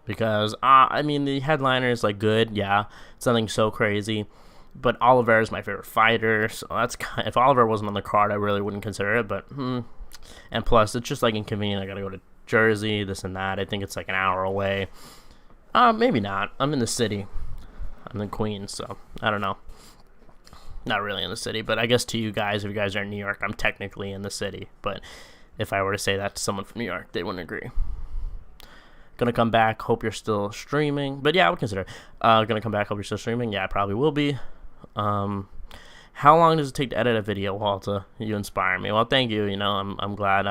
Because, the headliner is, like, good. Yeah. It's nothing so crazy. But Oliveira is my favorite fighter. So that's if Oliveira wasn't on the card, I really wouldn't consider it. But, and plus, it's just, like, inconvenient. I got to go to Jersey, this and that. I think it's like an hour away. Maybe not. I'm in the city. I'm in Queens, so I don't know. Not really in the city, but I guess to you guys, if you guys are in New York, I'm technically in the city. But if I were to say that to someone from New York, they wouldn't agree. Gonna come back. Hope you're still streaming. But yeah, I would consider it. Gonna come back. Hope you're still streaming. Yeah, I probably will be. How long does it take to edit a video, Walter? You inspire me. Well, thank you. I'm glad.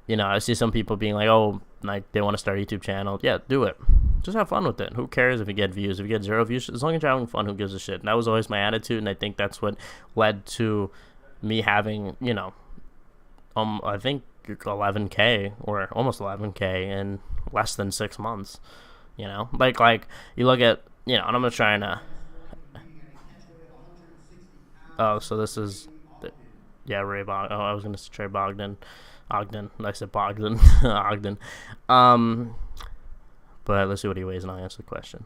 I see some people being like, oh, like they want to start a YouTube channel. Yeah, do it. Just have fun with it. Who cares if you get views? If you get 0 views, as long as you're having fun, who gives a shit? And that was always my attitude, and I think that's what led to me having, I think 11K or almost 11K in less than 6 months. Like you look at, and I'm not trying to. Oh, so this is, Ray Bogdan. Oh, I was gonna say Bogdan. Ogden. I said Bogdan. Ogden. But let's see what he weighs and I'll answer the question.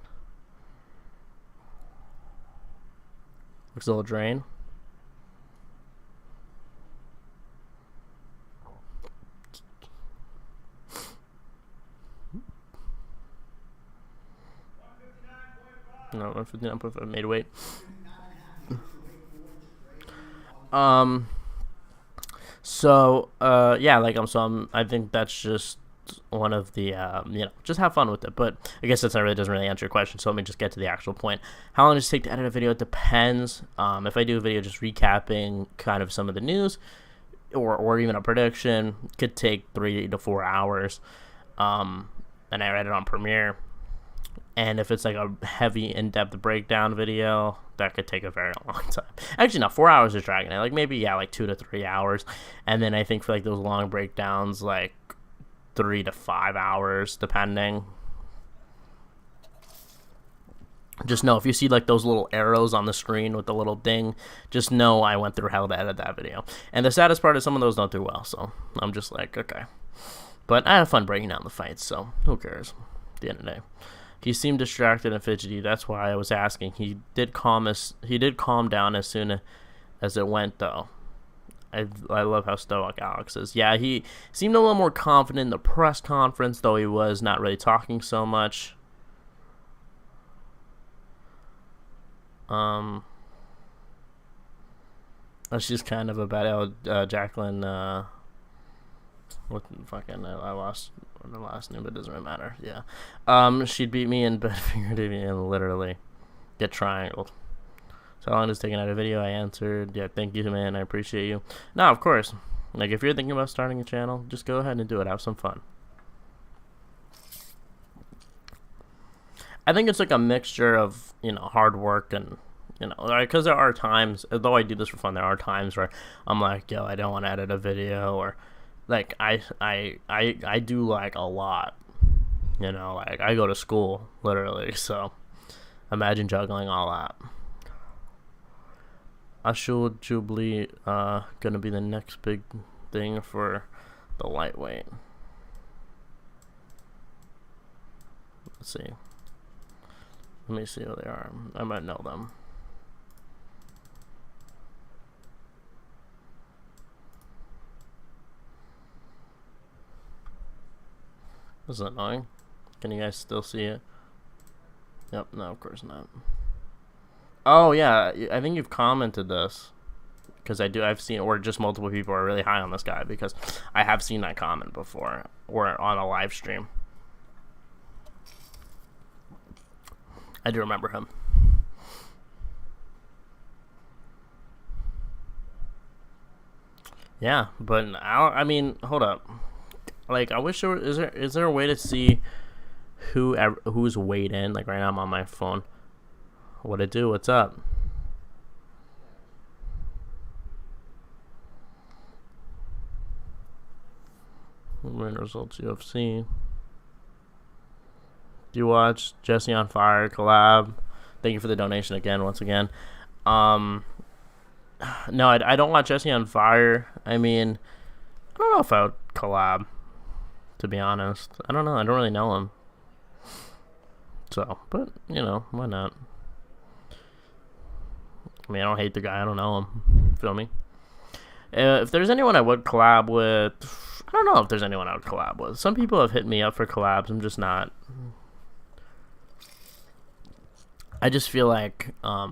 Looks a little drained. No, 159.5 made weight. Yeah, like I think that's just one of the just have fun with it. But I guess that really doesn't really answer your question. So let me just get to the actual point. How long does it take to edit a video? It depends. If I do a video just recapping kind of some of the news, or even a prediction, could take 3 to 4 hours. And I edit on Premiere. And if it's like a heavy, in-depth breakdown video, that could take a very long time. Actually, no, 4 hours is dragging it. Like maybe 2 to 3 hours. And then I think for like those long breakdowns, like 3 to 5 hours, depending. Just know if you see like those little arrows on the screen with the little ding, just know I went through hell to edit that video. And the saddest part is some of those don't do well. So I'm just like, okay. But I had fun breaking down the fights, so who cares at the end of the day. He seemed distracted and fidgety. That's why I was asking. He did calm down as soon as it went, though. I love how stoic Alex is. Yeah, he seemed a little more confident in the press conference, though he was not really talking so much. That's just kind of a bad Jacqueline. What fucking I lost the last name, but it doesn't really matter. Yeah. She'd beat me in bed figuratively and literally get triangled. So how long is taking out a video? I answered, yeah, thank you, man. I appreciate you. No, of course. Like, if you're thinking about starting a channel, just go ahead and do it. Have some fun. I think it's like a mixture of, hard work and, like, because there are times, although I do this for fun, there are times where I'm like, yo, I don't want to edit a video, or like I do like a lot, like I go to school literally, so imagine juggling all that. Ashul Jubilee gonna be the next big thing for the lightweight. Let's see. Let me see who they are. I might know them. This is annoying. Can you guys still see it? Yep, no, of course not. Oh, yeah, I think you've commented this. Because I've seen, or just multiple people are really high on this guy, because I have seen that comment before, or on a live stream. I do remember him. Yeah, but I mean, hold up. Like, I wish there was, is there a way to see who's weighed in? Like right now I'm on my phone. What it do? What's up? Win results UFC. Do you watch Jesse on Fire collab? Thank you for the donation again, once again. No, I don't watch Jesse on Fire. I mean, I don't know if I would collab, to be honest. I don't know. I don't really know him. So, but, why not? I mean, I don't hate the guy. I don't know him. Feel me? If there's anyone I would collab with, I don't know if there's anyone I would collab with. Some people have hit me up for collabs. I'm just not. I just feel like, I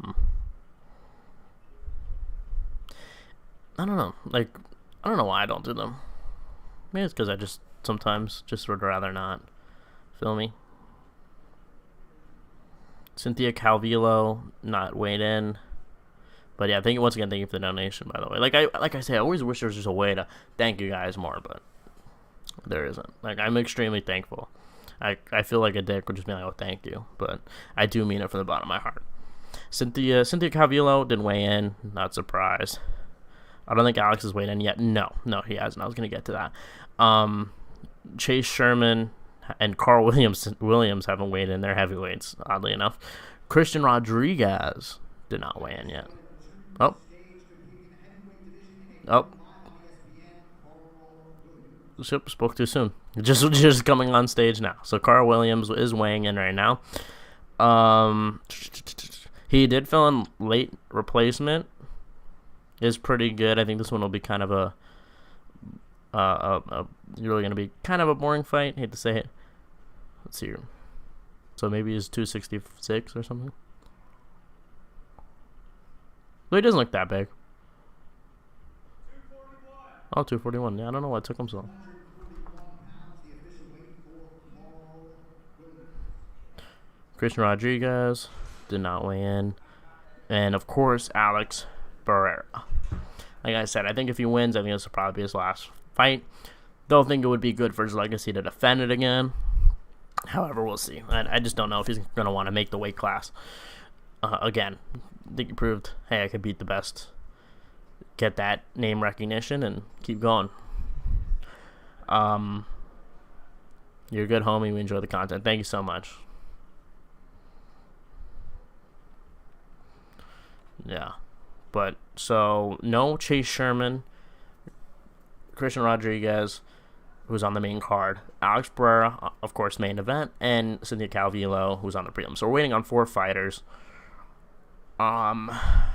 don't know. Like, I don't know why I don't do them. Maybe it's because I just sometimes just would rather not. Feel me? Cynthia Calvillo, not weighed in. But yeah, once again, thank you for the donation, by the way. Like I say, I always wish there was just a way to thank you guys more, but there isn't. Like, I'm extremely thankful. I feel like a dick would just be like, oh, thank you. But I do mean it from the bottom of my heart. Cynthia Calvillo didn't weigh in. Not surprised. I don't think Alex has weighed in yet. No, he hasn't. I was going to get to that. Chase Sherman and Carl Williams haven't weighed in. They're heavyweights, oddly enough. Christian Rodriguez did not weigh in yet. Oh. Spoke too soon. Just coming on stage now. So Carl Williams is weighing in right now. He did fill in late replacement. Is pretty good. I think this one will be kind of a really gonna be kind of a boring fight. Hate to say it. Let's see here. So maybe he's 266 or something. But he doesn't look that big. 241. Oh, 241. Yeah, I don't know why it took him so long. Christian Rodriguez did not weigh in. And, of course, Alex Barrera. Like I said, I think if he wins, I think this will probably be his last fight. Don't think it would be good for his legacy to defend it again. However, we'll see. I just don't know if he's going to want to make the weight class again. I think he proved, hey, I could beat the best, get that name recognition, and keep going. You're a good homie. We enjoy the content. Thank you so much. Yeah. But, so, no Chase Sherman, Christian Rodriguez, who's on the main card, Alex Barrera, of course, main event, and Cynthia Calvillo, who's on the prelim. So we're waiting on 4 fighters. How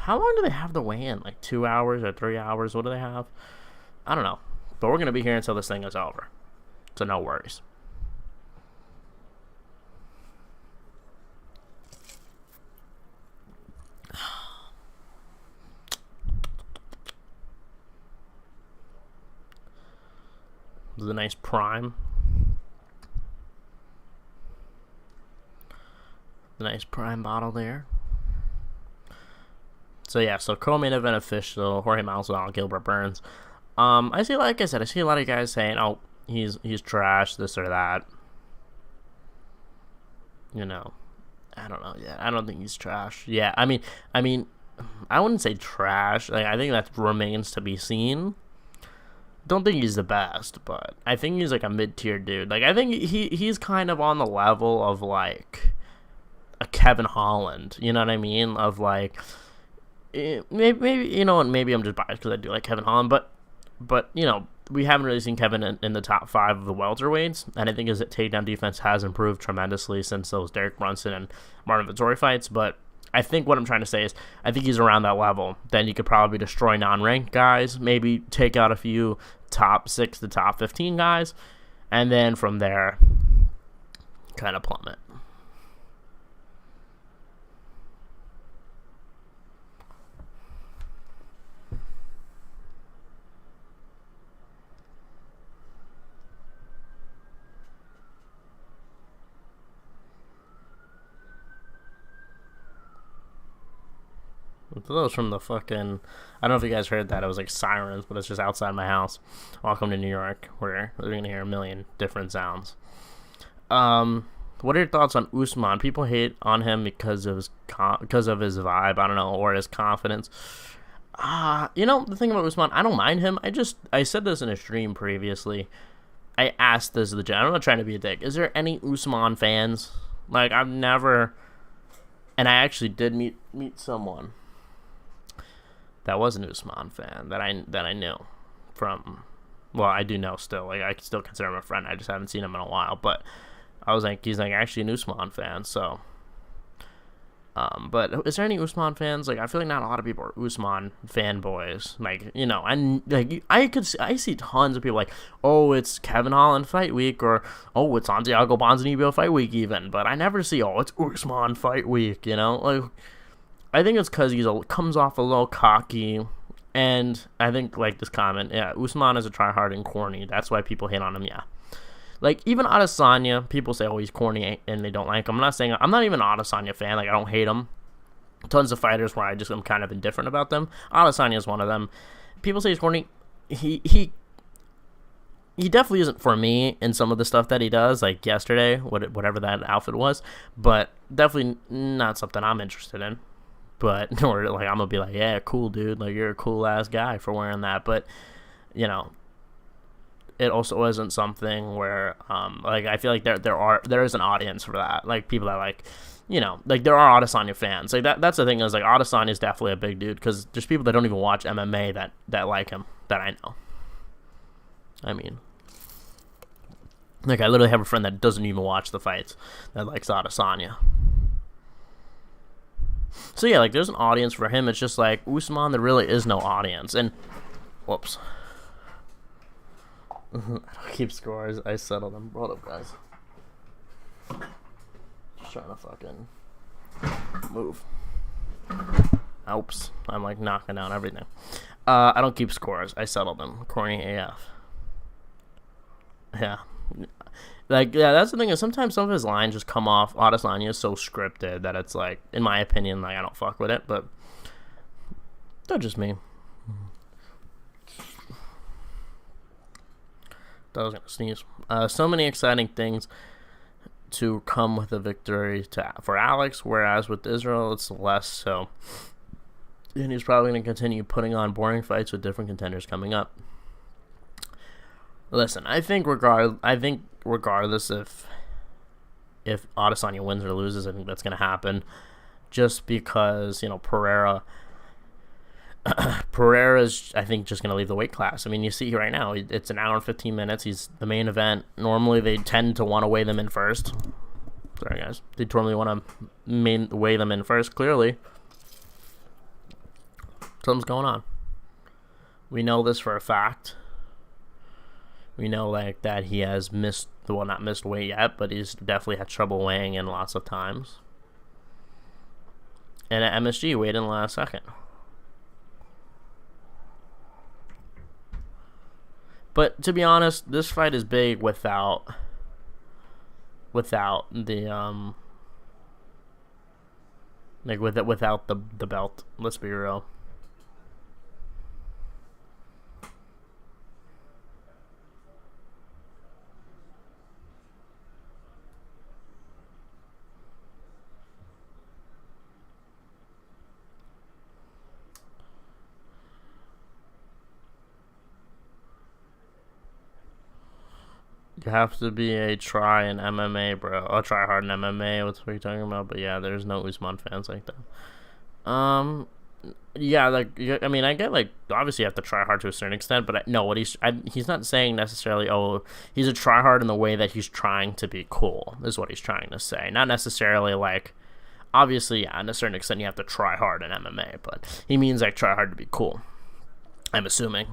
long do they have to weigh in? Like 2 hours or 3 hours? What do they have? I don't know. But we're going to be here until this thing is over. So no worries. This is a nice prime. The nice prime bottle there. So yeah, so co-main event official, Jorge Masvidal, Gilbert Burns. I see, like I said, I see a lot of guys saying, "Oh, he's trash, this or that." You know, I don't know. Yeah, I don't think he's trash. Yeah, I mean, I wouldn't say trash. Like, I think that remains to be seen. Don't think he's the best, but I think he's like a mid-tier dude. Like, I think he's kind of on the level of like a Kevin Holland. You know what I mean? Of like, maybe you know, and maybe I'm just biased because I do like Kevin Holland, but you know, we haven't really seen Kevin in the top 5 of the welterweights, and I think his takedown defense has improved tremendously since those Derek Brunson and Martin Vettori fights. But I think what I'm trying to say is I think he's around that level. Then you could probably destroy non-ranked guys, maybe take out a few top 6 to top 15 guys, and then from there, kind of plummet. That was from the fucking, I don't know if you guys heard that. It was like sirens, but it's just outside my house. Welcome to New York, where we're going to hear a million different sounds. What are your thoughts on Usman? People hate on him because of his vibe, I don't know, or his confidence. You know, the thing about Usman, I don't mind him. I said this in a stream previously. I asked this to the general. I'm not trying to be a dick. Is there any Usman fans? Like, I've never, and I actually did meet someone that was an Usman fan that I knew from, well, I do know still. Like, I still consider him a friend. I just haven't seen him in a while. But I was like, he's like actually an Usman fan. So, but is there any Usman fans? Like, I feel like not a lot of people are Usman fanboys. Like, you know, and like I see tons of people like, oh, it's Kevin Holland fight week, or oh, it's Santiago Ponzinibbio fight week even. But I never see, oh, it's Usman fight week. You know, like, I think it's because comes off a little cocky, and I think, like this comment, yeah, Usman is a tryhard and corny. That's why people hate on him, yeah. Like, even Adesanya, people say, oh, he's corny, and they don't like him. I'm not even an Adesanya fan. Like, I don't hate him. Tons of fighters where I'm kind of indifferent about them. Adesanya is one of them. People say he's corny. He definitely isn't for me in some of the stuff that he does, like yesterday, whatever that outfit was, but definitely not something I'm interested in. But, or like, I'm gonna be like, yeah, cool, dude, like, you're a cool ass guy for wearing that. But, you know, it also isn't something where like, I feel like there is an audience for that, like people that, like, you know, like, there are Adesanya fans. Like, that's the thing, is like, Adesanya is definitely a big dude, because there's people that don't even watch MMA that like him, that I know. I mean, Like, I literally have a friend that doesn't even watch the fights that likes Adesanya. So, yeah, like, there's an audience for him. It's just like, Usman, there really is no audience. And, whoops. I don't keep scores. I settled them. Hold up, guys. Just trying to fucking move. Oops. I'm, like, knocking down everything. I don't keep scores. I settled them. Corny AF. Yeah. Like, yeah, that's the thing is sometimes some of his lines just come off. Adesanya is so scripted that it's like, in my opinion, like, I don't fuck with it, but that's just me. I was gonna sneeze. So many exciting things to come with a victory for Alex, whereas with Israel, it's less so. And he's probably going to continue putting on boring fights with different contenders coming up. Listen, I think regardless if Adesanya wins or loses, I think that's going to happen. Just because, Pereira's, I think, just going to leave the weight class. I mean, you see right now, it's an hour and 15 minutes. He's the main event. Normally, they tend to want to weigh them in first. Sorry, guys. They normally want to weigh them in first, clearly. Something's going on. We know this for a fact. We know, like, that he has not missed weight yet, but he's definitely had trouble weighing in lots of times. And at MSG, weighed in the last second. But to be honest, this fight is big without the without the belt. Let's be real. You have to be a try in MMA, bro. I'll try hard in MMA. What are you talking about? But yeah, there's no Usman fans like that. Yeah, like, I mean, I get, like, obviously you have to try hard to a certain extent, but he's not saying necessarily, he's a try hard in the way that he's trying to be cool, is what he's trying to say. Not necessarily, like, obviously, yeah, in a certain extent you have to try hard in MMA, but he means, like, try hard to be cool. I'm assuming.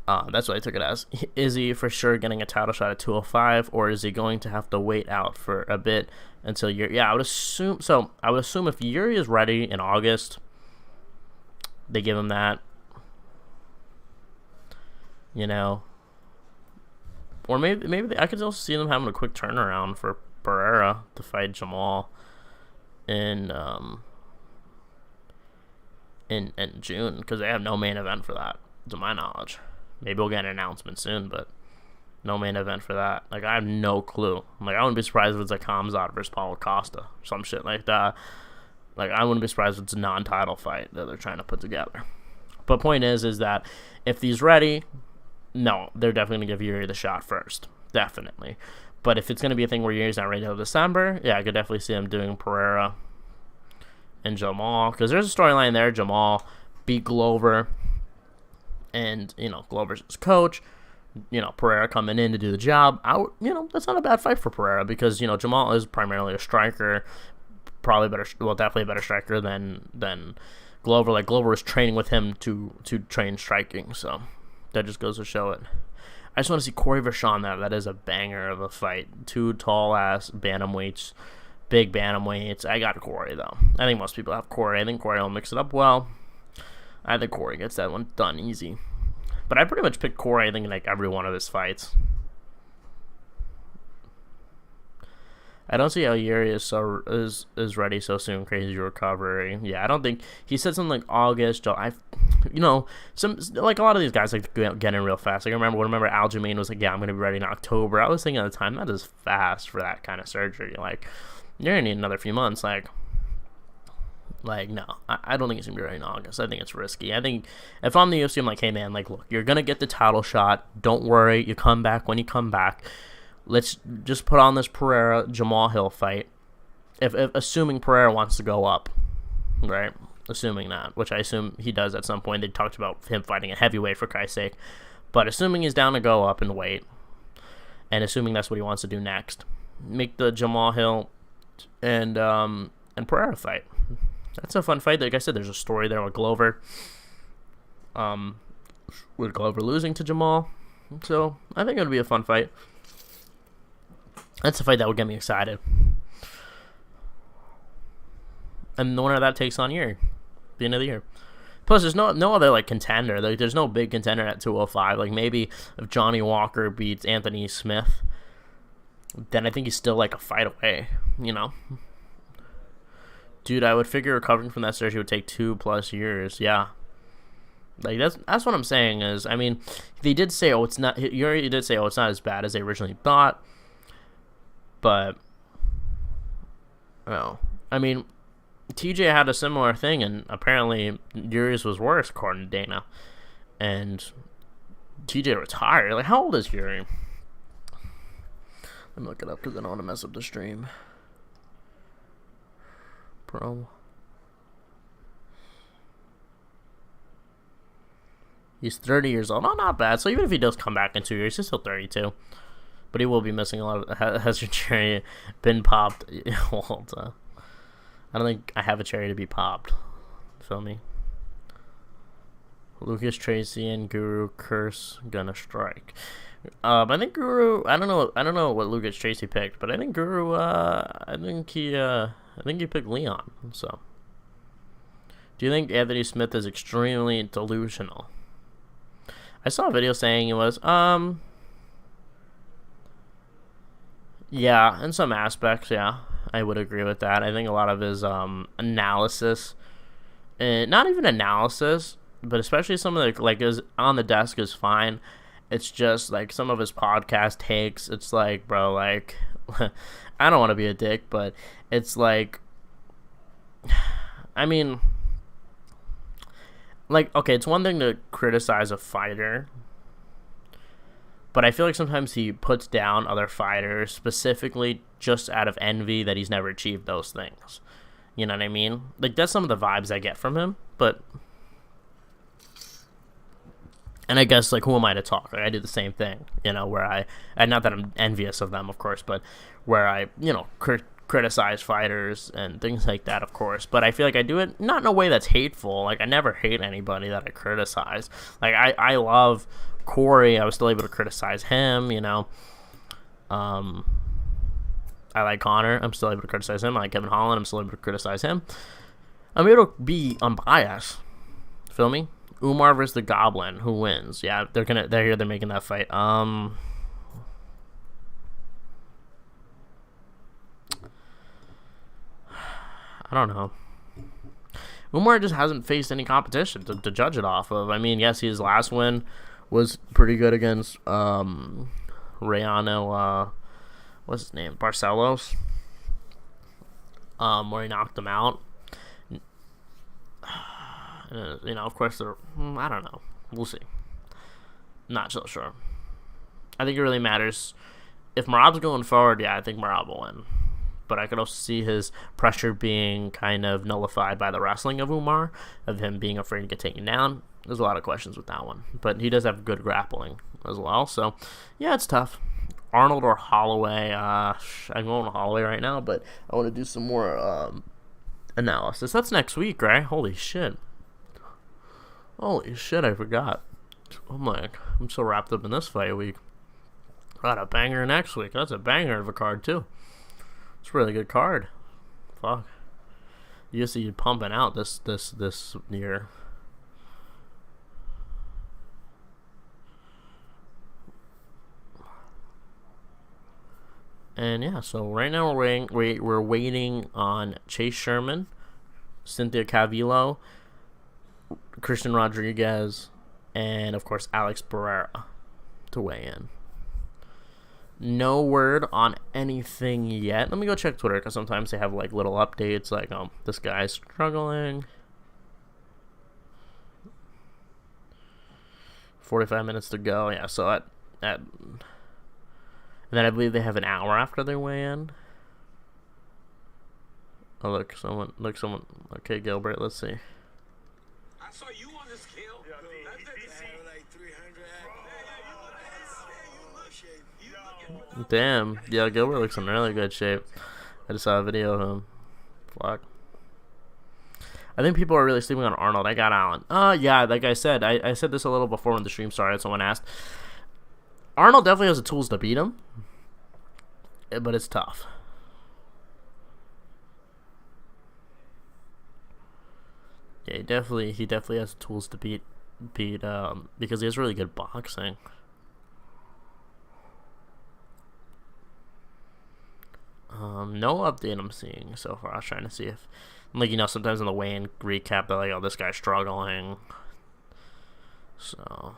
That's what I took it as. Is he for sure getting a title shot at 205, or is he going to have to wait out for a bit until Yuri? Yeah, I would assume. So I would assume if Yuri is ready in August, they give him that. Or maybe I could also see them having a quick turnaround for Pereira to fight Jamal in June, because they have no main event for that, to my knowledge. Maybe we'll get an announcement soon, but no main event for that. Like, I have no clue. Like, I wouldn't be surprised if it's like Hamzat versus Paulo Costa, some shit like that. Like, I wouldn't be surprised if it's a non-title fight that they're trying to put together. But point is that if he's ready, no, they're definitely going to give Yuri the shot first. Definitely. But if it's going to be a thing where Yuri's not ready until December, yeah, I could definitely see them doing Pereira and Jamal. Because there's a storyline there. Jamal beat Glover. And, Glover's his coach. Pereira coming in to do the job. That's not a bad fight for Pereira because, Jamal is primarily a striker. Probably definitely a better striker than Glover. Like, Glover was training with him to train striking. So, that just goes to show it. I just want to see Corey Vachon. That is a banger of a fight. Two tall-ass bantamweights. Big bantamweights. I got Corey, though. I think most people have Corey. I think Corey will mix it up well. I think Corey gets that one done easy. But I pretty much picked Corey, I think, in like every one of his fights. I don't see how Yuri is ready so soon. Crazy recovery. Yeah, I don't think he said something like August. Some like a lot of these guys like get in real fast. Like I remember Aljamain was like, yeah, I'm gonna be ready in October. I was thinking at the time that is fast for that kind of surgery. Like you're gonna need another few months. Like, no, I don't think it's going to be ready in August. I think it's risky. I think if I'm the UFC, I'm like, hey, man, like, look, you're going to get the title shot. Don't worry. You come back when you come back. Let's just put on this Pereira-Jamal Hill fight. If assuming Pereira wants to go up, right? Assuming that, which I assume he does at some point. They talked about him fighting a heavyweight, for Christ's sake. But assuming he's down to go up in weight, and assuming that's what he wants to do next, make the Jamal Hill and Pereira fight. That's a fun fight. Like I said, there's a story there with Glover. With Glover losing to Jamal, so I think it'll be a fun fight. That's a fight that would get me excited. And the winner of that takes on Yuri, the end of the year. Plus, there's no other like contender. Like, there's no big contender at 205. Like, maybe if Johnny Walker beats Anthony Smith, then I think he's still like a fight away. You know, dude, I would figure recovering from that surgery would take 2+ years. Yeah, like that's what I'm saying. Is, I mean, they did say, oh, it's not. Yuri did say, oh, it's not as bad as they originally thought. But, oh, I mean, TJ had a similar thing, and apparently Yuri's was worse, according to Dana. And TJ retired. Like, how old is Yuri? Let me look it up because I don't want to mess up the stream. Pro. He's 30 years old. Oh, not bad. So even if he does come back in 2 years, he's still 32. But he will be missing a lot of... Has your cherry been popped? Well, I don't think I have a cherry to be popped. Feel me? Lucas Tracy and Guru Curse gonna strike. I think Guru. I don't know what Lucas Tracy picked, but I think Guru. I think he picked Leon. So, do you think Anthony Smith is extremely delusional? I saw a video saying it was. Yeah, in some aspects, yeah. I would agree with that. I think a lot of his analysis, and not even analysis, but especially some of the, like, his on the desk is fine. It's just like some of his podcast takes. It's like, bro, like, I don't want to be a dick, but it's like, I mean, like, okay, it's one thing to criticize a fighter, but I feel like sometimes he puts down other fighters specifically just out of envy that he's never achieved those things. You know what I mean? Like, that's some of the vibes I get from him, but... And I guess, like, who am I to talk? Like, I do the same thing, you know, where and not that I'm envious of them, of course, but where I, you know, criticize fighters and things like that, of course. But I feel like I do it not in a way that's hateful. Like, I never hate anybody that I criticize. Like, I love Corey. I was still able to criticize him, you know. I like Connor. I'm still able to criticize him. I like Kevin Holland. I'm still able to criticize him. I'm able to be unbiased. Feel me? Umar versus the Goblin. Who wins? Yeah, they're here. They're making that fight. I don't know. Umar just hasn't faced any competition to judge it off of. I mean, yes, his last win was pretty good against Rayano. What's his name? Barcelos. Where he knocked him out. You know, of course, I don't know. We'll see. Not so sure. I think it really matters. If Merab's going forward, yeah, I think Merab will win. But I could also see his pressure being kind of nullified by the wrestling of Umar, of him being afraid to get taken down. There's a lot of questions with that one. But he does have good grappling as well. So, yeah, it's tough. Arnold or Holloway. I'm going to Holloway right now, but I want to do some more analysis. That's next week, right? Holy shit, I forgot. Oh my, I'm so wrapped up in this fight week. Got a banger next week. That's a banger of a card, too. It's a really good card. Fuck. UFC pumping out this year. And yeah, so right now we're waiting on Chase Sherman, Cynthia Calvillo, Christian Rodriguez, and of course Alex Pereira to weigh in. No word on anything yet. Let me go check Twitter, because sometimes they have like little updates like, this guy's struggling. 45 minutes to go. Yeah, so at and then I believe they have an hour after they weigh in. Oh, look, someone. Okay, Gilbert, let's see. I saw you on the scale. Yeah, That's DC. like 300. You look Damn. Yeah, Gilbert looks in really good shape. I just saw a video of him. Fuck. I think people are really sleeping on Arnold. I got Allen. Yeah, like I said, I said this a little before when the stream started. Someone asked. Arnold definitely has the tools to beat him, but it's tough. Yeah, he definitely has the tools to beat because he has really good boxing. No update I'm seeing so far. I was trying to see if, like, you know, sometimes in the weigh-in recap they're like, oh, this guy's struggling. So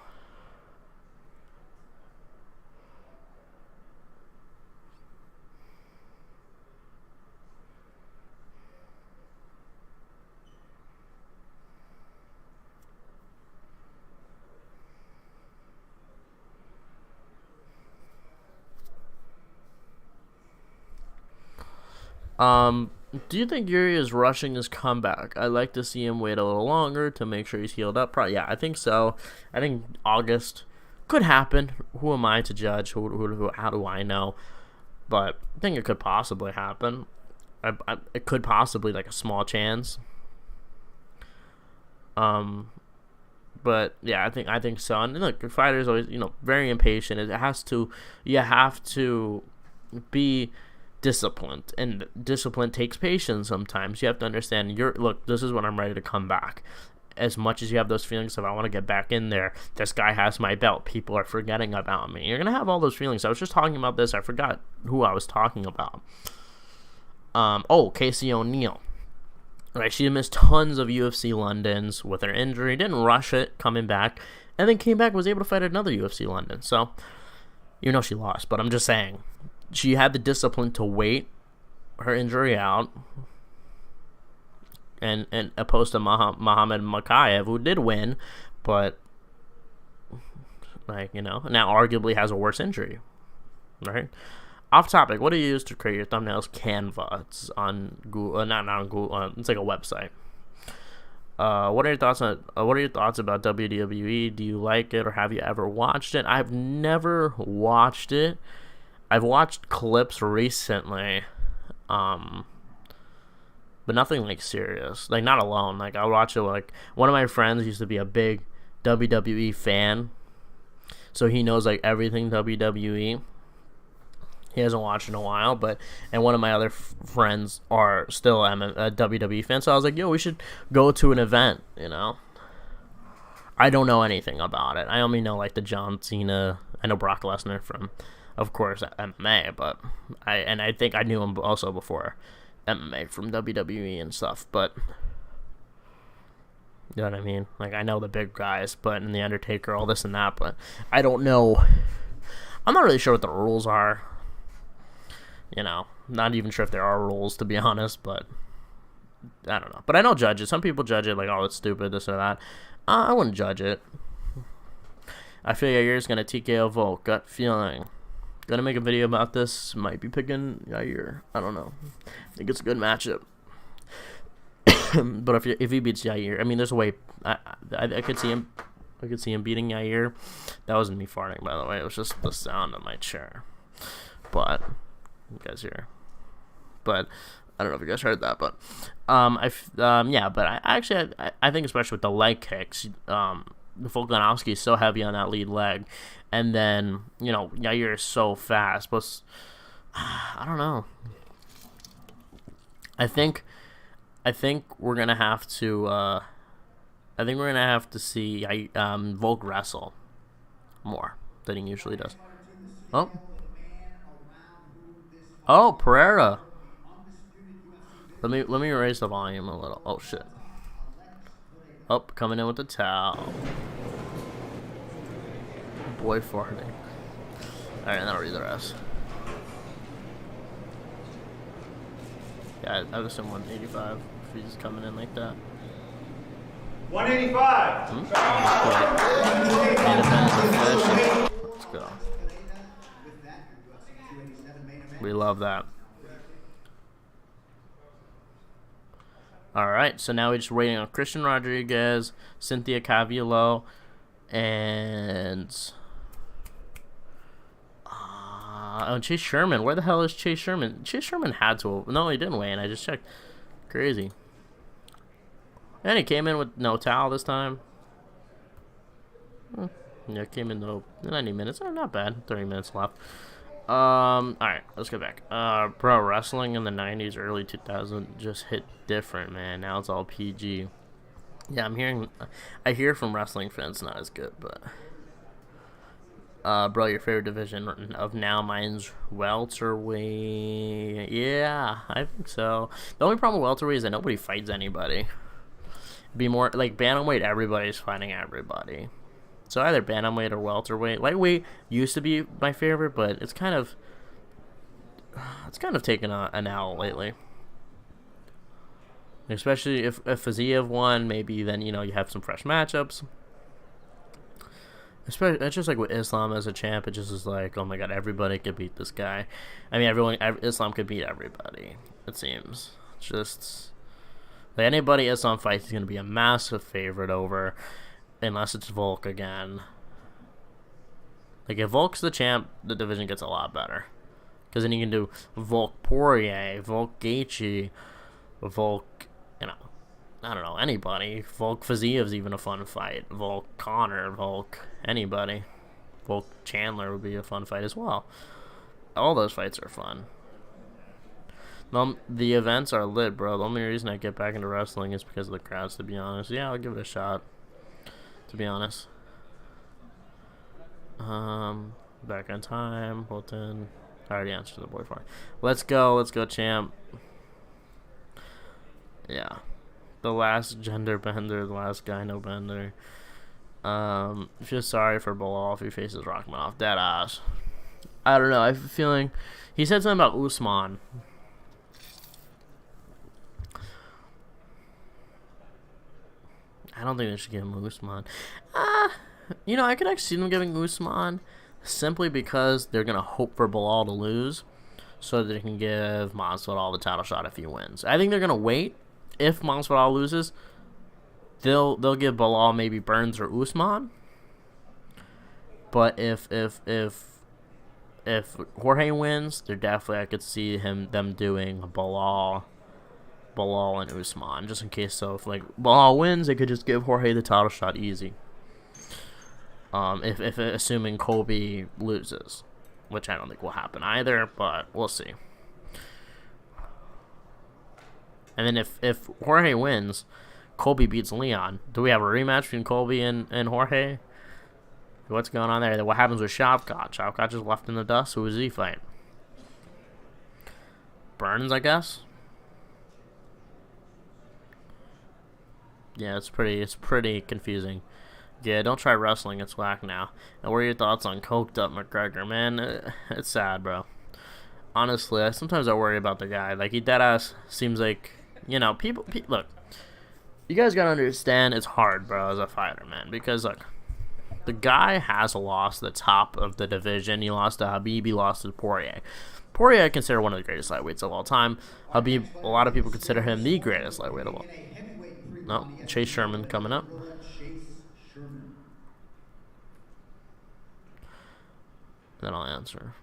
do you think Yuri is rushing his comeback? I'd like to see him wait a little longer to make sure he's healed up. Probably, yeah, I think so. I think August could happen. Who am I to judge? How do I know? But I think it could possibly happen. It could possibly, like, a small chance. But yeah, I think so. And look, the fighter's always, you know, very impatient. You have to be disciplined, and discipline takes patience sometimes. You have to understand, look, this is when I'm ready to come back. As much as you have those feelings of I want to get back in there, this guy has my belt, people are forgetting about me, you're gonna have all those feelings. I was just talking about this, I forgot who I was talking about. Casey O'Neill, right? She missed tons of UFC Londons with her injury, didn't rush it coming back, and then came back, was able to fight another UFC London. So, you know, she lost, but I'm just saying, she had the discipline to wait her injury out, and opposed to Muhammad Makayev, who did win, but, like, you know, now arguably has a worse injury, right? Off topic, what do you use to create your thumbnails? Canva. It's on Google, not on Google. It's like a website. What are your thoughts about WWE? Do you like it, or have you ever watched it? I've never watched it. I've watched clips recently, but nothing like serious. Like, not alone. Like, I watch it. Like, one of my friends used to be a big WWE fan, so he knows like everything WWE. He hasn't watched in a while, and one of my other friends are still a WWE fan. So I was like, yo, we should go to an event. You know, I don't know anything about it. I only know like the John Cena. I know Brock Lesnar from, of course, MMA, but I think I knew him also before MMA from WWE and stuff. But you know what I mean? Like, I know the big guys, but and the Undertaker, all this and that, but I don't know. I'm not really sure what the rules are. You know, not even sure if there are rules, to be honest, but I don't know. But I know judges. Some people judge it like, oh, it's stupid, this or that. I wouldn't judge it. I feel Yair's going to TKO Volk. Gut feeling. Gonna make a video about this. Might be picking Yair. I don't know. I think it's a good matchup. But if he beats Yair, I mean, there's a way. I could see him. I could see him beating Yair. That wasn't me farting, by the way. It was just the sound of my chair. But you guys hear? But I don't know if you guys heard that. But yeah. But I think especially with the leg kicks, Volkanovski is so heavy on that lead leg, and then, you know, Yair is so fast. But I don't know. I think we're gonna have to. I think we're gonna have to see Volk wrestle more than he usually does. Oh, Pereira. Let me raise the volume a little. Oh shit. Oh, coming in with the towel. Boy farting. Alright, and I'll read the rest. Yeah, I would assume 185 if he's coming in like that. 185! Let's go. We love that. Alright, so now we're just waiting on Christian Rodriguez, Cynthia Caviello, and Oh, Chase Sherman. Where the hell is Chase Sherman? Chase Sherman had to. No, he didn't weigh in. I just checked. Crazy. And he came in with no towel this time. Yeah, came in the 90 minutes. Oh, not bad. 30 minutes left. Alright, let's go back. Bro, wrestling in the 90s, early 2000s just hit different, man. Now it's all PG. Yeah, I hear from wrestling fans not as good, but bro, your favorite division of now? Mine's welterweight. Yeah, I think so. The only problem with welterweight is that nobody fights anybody. Be more like bantamweight, everybody's fighting everybody. So either bantamweight or welterweight. Lightweight used to be my favorite, but it's kind of taken an L lately. Especially if Fiziev won, maybe then you have some fresh matchups. Especially, it's just like with Islam as a champ, it just is like, oh my god, everybody could beat this guy. I mean, Islam could beat everybody. It seems just like anybody Islam fights is going to be a massive favorite over. Unless it's Volk again. Like, if Volk's the champ, the division gets a lot better. Because then you can do Volk Poirier, Volk Gaethje, Volk, I don't know, anybody. Volk Fiziev's even a fun fight. Volk Connor, Volk anybody. Volk Chandler would be a fun fight as well. All those fights are fun. The events are lit, bro. The only reason I get back into wrestling is because of the crowds, to be honest. Yeah, I'll give it a shot. To be honest. Back on time. Bolton. I already answered the boy for it. Let's go, champ. Yeah. The last gender bender, the last guy no bender. Feel sorry for Bilal if he faces Rachmanov. Dead ass. I don't know. I have a feeling he said something about Usman. I don't think they should give him Usman. I could actually see them giving Usman simply because they're going to hope for Bilal to lose so that they can give Masvidal the title shot if he wins. I think they're going to wait. If Masvidal loses, they'll give Bilal maybe Burns or Usman. But if Jorge wins, they're definitely, I could see them doing Bilal and Usman, just in case. So if Bilal wins, they could just give Jorge the title shot easy. If assuming Colby loses, which I don't think will happen either, but we'll see. And then if Jorge wins, Colby beats Leon. Do we have a rematch between Colby and Jorge? What's going on there? What happens with Shavkat? Shavkat just left in the dust. Who is he fighting? Burns, I guess. Yeah, it's pretty confusing. Yeah, don't try wrestling. It's whack now. And what are your thoughts on coked up McGregor? Man, it's sad, bro. Honestly, sometimes I worry about the guy. Like, he deadass seems like, people look, you guys gotta understand it's hard, bro, as a fighter, man. Because, look, the guy has lost the top of the division. He lost to Khabib. He lost to Poirier. Poirier I consider one of the greatest lightweights of all time. Khabib, a lot of people consider him the greatest lightweight of all. No, Chase Sherman coming up. Then I'll answer.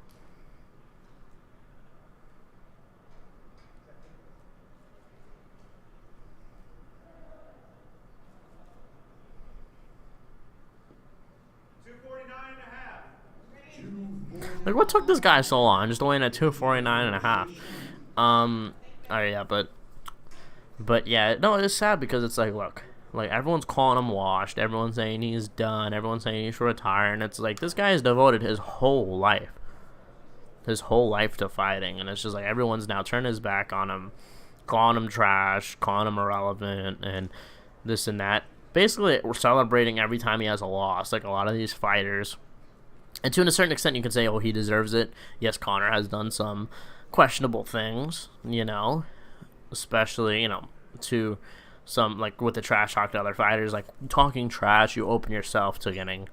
Like, what took this guy so long? Just weighing at 249.5. Oh yeah, but yeah, no, it's sad because it's like, everyone's calling him washed. Everyone's saying he's done. Everyone's saying he should retire. And it's like, this guy has devoted his whole life to fighting. And it's just like, everyone's now turned his back on him, calling him trash, calling him irrelevant, and this and that. Basically, we're celebrating every time he has a loss, like a lot of these fighters. And to a certain extent, you can say, oh, he deserves it. Yes, Conor has done some questionable things, especially, to some, like, with the trash talk to other fighters. Like, talking trash, you open yourself to getting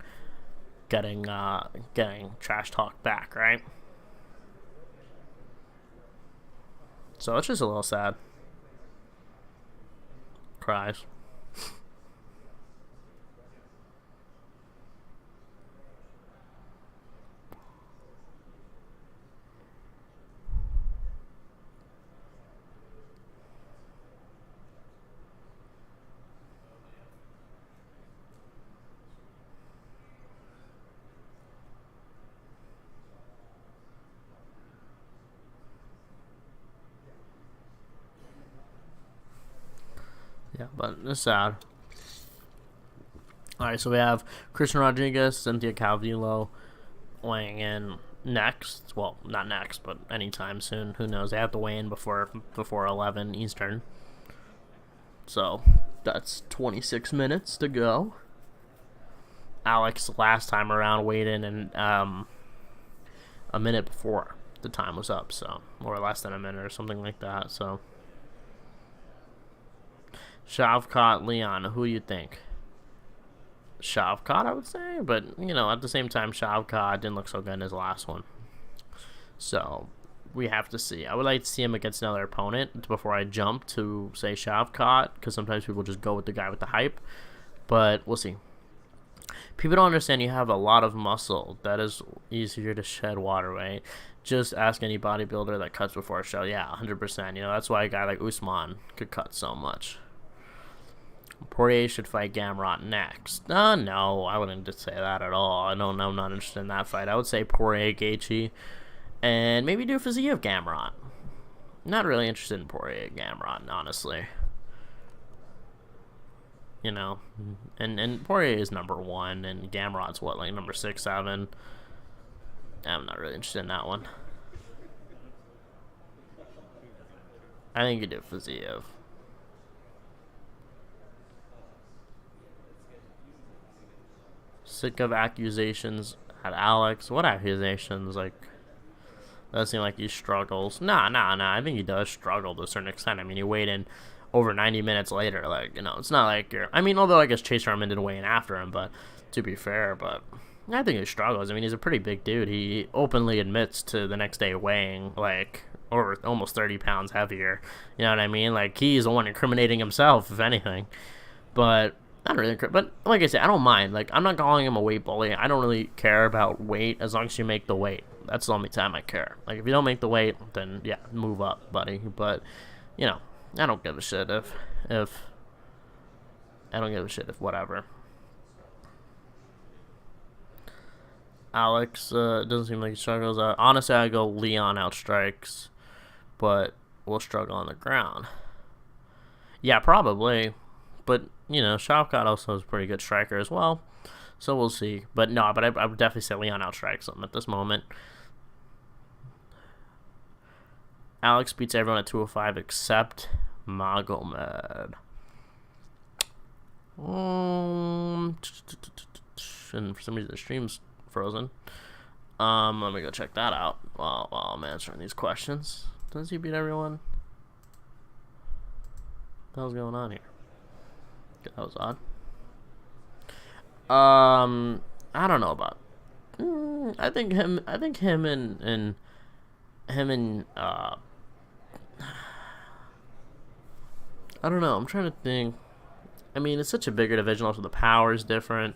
trash talk back, right? So it's just a little sad. Cries. Yeah, but it's sad. All right, so we have Christian Rodriguez, Cynthia Calvillo weighing in next. Well, not next, but anytime soon. Who knows? They have to weigh in before 11 Eastern. So that's 26 minutes to go. Alex last time around weighed in and a minute before the time was up, so, or less than a minute or something like that. So Shavkat, Leon, who you think? Shavkat, I would say, but at the same time, Shavkat didn't look so good in his last one. So we have to see. I would like to see him against another opponent before I jump to say Shavkat, because sometimes people just go with the guy with the hype. But we'll see. People don't understand you have a lot of muscle. That is easier to shed water weight. Just ask any bodybuilder that cuts before a show. Yeah, 100%. That's why a guy like Usman could cut so much. Poirier should fight Gamrot next. No, I wouldn't just say that at all. I'm not interested in that fight. I would say Poirier, Gaethje, and maybe do Fiziev, Gamrot. Not really interested in Poirier, Gamrot, honestly. And Poirier is number 1, and Gamrot's like number 6, 7. I'm not really interested in that one. I think you do Fiziev. Sick of accusations at Alex. What accusations? Doesn't seem like he struggles. Nah. I think he does struggle to a certain extent. I mean, he weighed in over 90 minutes later. It's not like you're... I mean, although I guess Chase Sherman didn't weigh in after him, but to be fair, but I think he struggles. I mean, he's a pretty big dude. He openly admits to the next day weighing, over almost 30 pounds heavier. You know what I mean? He's the one incriminating himself, if anything. But... not really, but like I said, I don't mind. I'm not calling him a weight bully. I don't really care about weight as long as you make the weight. That's the only time I care. If you don't make the weight, then yeah, move up, buddy. But I don't give a shit if I don't give a shit if whatever. Alex doesn't seem like he struggles. Honestly, I go Leon outstrikes, but will struggle on the ground. Yeah, probably. But, Shavkat also is a pretty good striker as well. So we'll see. But no, I would definitely say Leon outstrikes him at this moment. Alex beats everyone at 205 except Magomed. And for some reason the stream's frozen. Let me go check that out while I'm answering these questions. Does he beat everyone? What the hell's going on here? That was odd. I don't know about. I think him and I don't know. I'm trying to think. I mean, it's such a bigger division. Also, the power is different.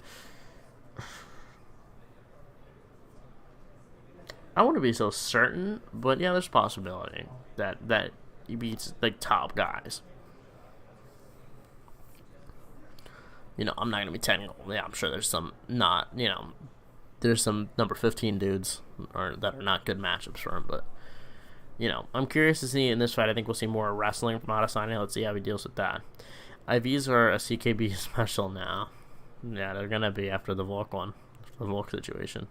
I wouldn't be so certain, but yeah, there's a possibility that he beats top guys. I'm not going to be technical. Yeah, I'm sure there's some not, there's some number 15 dudes that are not good matchups for him. But, I'm curious to see in this fight. I think we'll see more wrestling from Adesanya. Let's see how he deals with that. IVs are a CKB special now. Yeah, they're going to be after the Volk one, the Volk situation.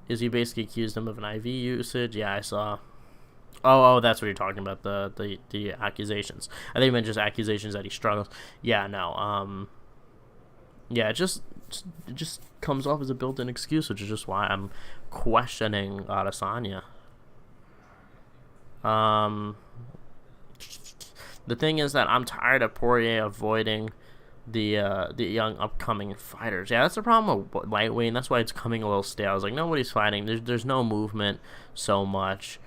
Is he basically accused him of an IV usage? Yeah, I saw. Oh, that's what you're talking about, the accusations. I think it meant just accusations that he struggles. Yeah, no, yeah, it just comes off as a built-in excuse, which is just why I'm questioning Adesanya. The thing is that I'm tired of Poirier avoiding the young upcoming fighters. Yeah, that's the problem with lightweight, and that's why it's coming a little stale. I was like, nobody's fighting. There's no movement so much.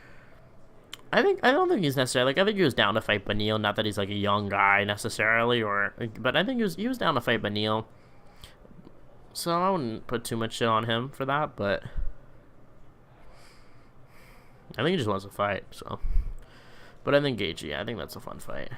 I don't think he's necessarily I think he was down to fight Beneil. Not that he's a young guy necessarily, but I think he was down to fight Beneil. So I wouldn't put too much shit on him for that, but I think he just wants to fight. So, but I think Gaethje, I think that's a fun fight.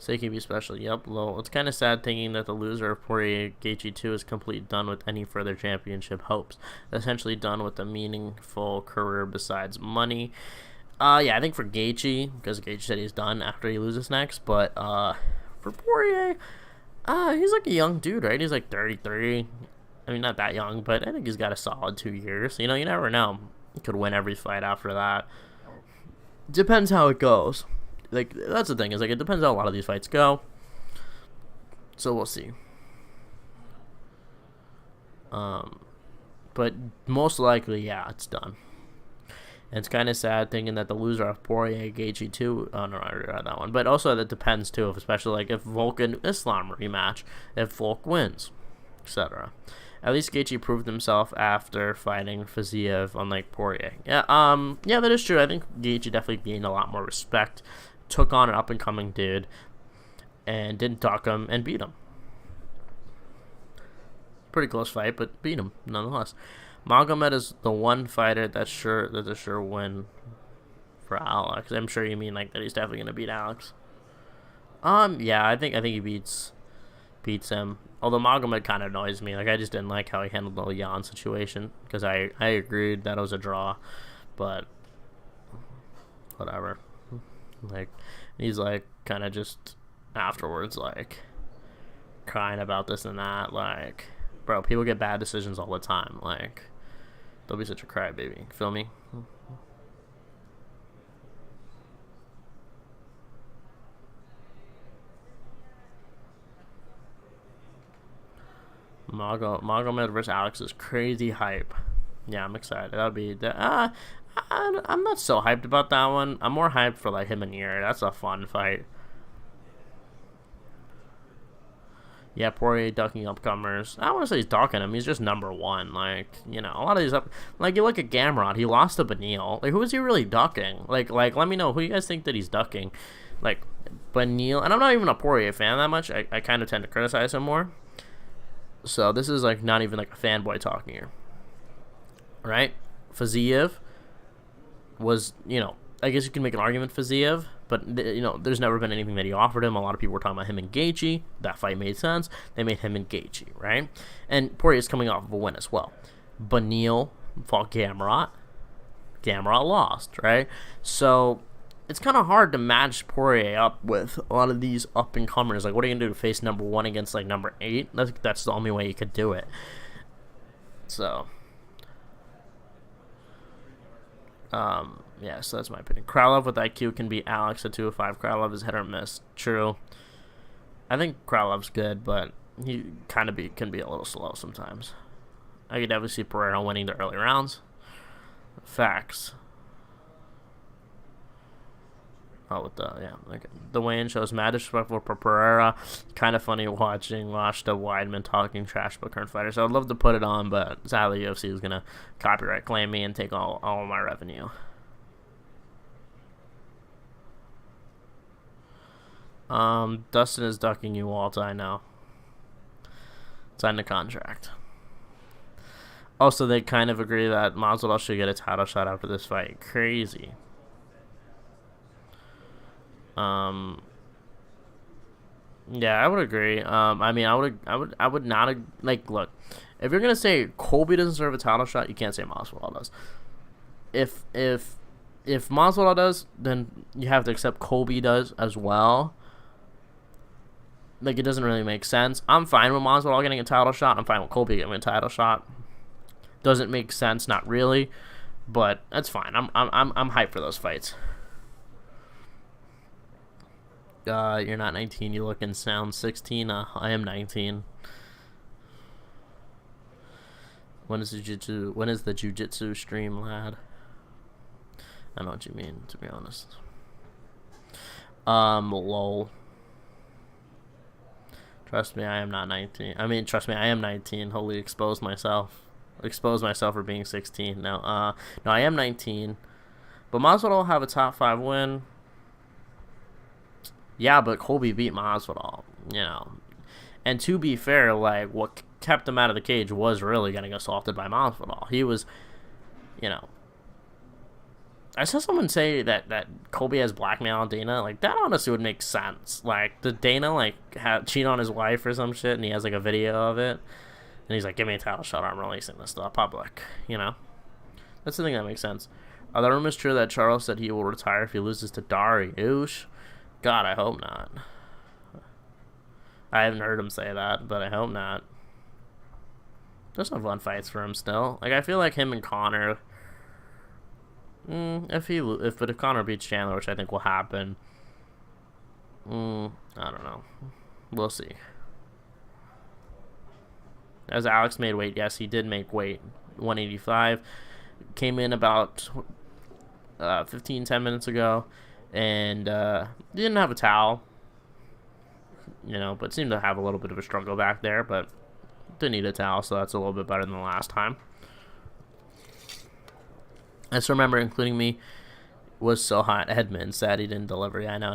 CKB special, yep. Low. It's kind of sad thinking that the loser of Poirier Gaethje 2 is completely done with any further championship hopes. Essentially done with a meaningful career besides money. Yeah, I think for Gaethje, because Gaethje said he's done after he loses next. But for Poirier, he's like a young dude, right? He's like 33. I mean, not that young, but I think he's got a solid 2 years. You know, you never know. He could win every fight after that. Depends how it goes. Like, that's the thing, is like it depends how a lot of these fights go. So we'll see. But most likely, yeah, it's done. And it's kind of sad thinking that the loser of Poirier, Gaethje too. Oh no, I already read that one. But also that depends too, especially like if Volk and Islam rematch, if Volk wins, etc. At least Gaethje proved himself after fighting Fiziev, unlike Poirier. Yeah, that is true. I think Gaethje definitely gained a lot more respect, took on an up-and-coming dude, and didn't duck him and beat him. Pretty close fight, but beat him nonetheless. Magomed is the one fighter that's a sure win for Alex. I'm sure you mean like that he's definitely gonna beat Alex. Yeah, I think he beats him. Although Magomed kind of annoys me. Like, I just didn't like how he handled the Jan situation, because I agreed that it was a draw, but whatever. Like, he's like kind of just afterwards like crying about this and that. Like, bro, people get bad decisions all the time. Like, don't be such a crybaby. Feel me? Magomed versus Alex is crazy hype. Yeah, I'm excited. That'll be I'm not so hyped about that one. I'm more hyped for like him and Yair. That's a fun fight. Yeah, Poirier ducking upcomers. I don't want to say he's ducking him. He's just number one. Like, you know, a lot of these like, you look at Gamrot. He lost to Beneil. Like, who is he really ducking? Like, let me know who you guys think that he's ducking. Like, Beneil. And I'm not even a Poirier fan that much. I kind of tend to criticize him more. So this is like not even like a fanboy talking here, right? Fiziev was, you know, I guess you can make an argument for Fiziev, but you know, there's never been anything that he offered him. A lot of people were talking about him and Gaethje. That fight made sense. They made him and Gaethje, right? And Poirier is coming off of a win as well. Beneil fought Gamrot. Gamrot lost, right? So it's kind of hard to match Poirier up with a lot of these up-and-comers. Like, what are you going to do to face number 1 against, like, number 8? That's the only way you could do it. So, yeah, so that's my opinion. Krylov with IQ can beat Alex at 205. Krylov is hit or miss. True. I think Krylov's good, but he kind of can be a little slow sometimes. I could definitely see Pereira winning the early rounds. Facts. Oh, with the weigh-in shows mad disrespectful for Pereira. Kind of funny watching Lashta Weidman talking trash about current fighters. So I'd love to put it on, but sadly UFC is gonna copyright claim me and take all of my revenue. Dustin is ducking you, Walt. I know. Sign the contract. Also, they kind of agree that Masvidal should get a title shot after this fight. Crazy. Yeah, I would agree. I mean, I would not, like, look, if you're gonna say Colby doesn't deserve a title shot, you can't say Masvidal does. If Masvidal does, then you have to accept Colby does as well. Like, it doesn't really make sense. I'm fine with Masvidal getting a title shot. I'm fine with Colby getting a title shot. Doesn't make sense, not really, but that's fine. I'm hyped for those fights. You're not 19. You look and sound 16. I am 19. When is the jiu-jitsu stream, lad? I know what you mean, to be honest. Lol. Trust me, I am not 19. I mean, trust me, I am 19. Holy, expose myself for being 16. No, I am 19. But Masvidal will have a top 5 win. Yeah, but Colby beat Masvidal, you know. And to be fair, like, what kept him out of the cage was really getting assaulted by Masvidal. He was, you know. I saw someone say that Colby has blackmail on Dana. Like, that honestly would make sense. Like, did Dana, like, cheat on his wife or some shit, and he has, like, a video of it? And he's like, give me a title shot, I'm releasing this to the public, you know? That's the thing that makes sense. Are the rumors true that Charles said he will retire if he loses to Dariush? God, I hope not. I haven't heard him say that, but I hope not. There's some fun fights for him still. Like, I feel like him and Connor. If Connor beats Chandler, which I think will happen. I don't know. We'll see. As Alex made weight, yes, he did make weight. 185. Came in about 10 minutes ago, and didn't have a towel. You know, but seemed to have a little bit of a struggle back there, but didn't need a towel, so that's a little bit better than the last time. I just remember, including me, was so hot. Edmund said he didn't deliver. Yeah, I know.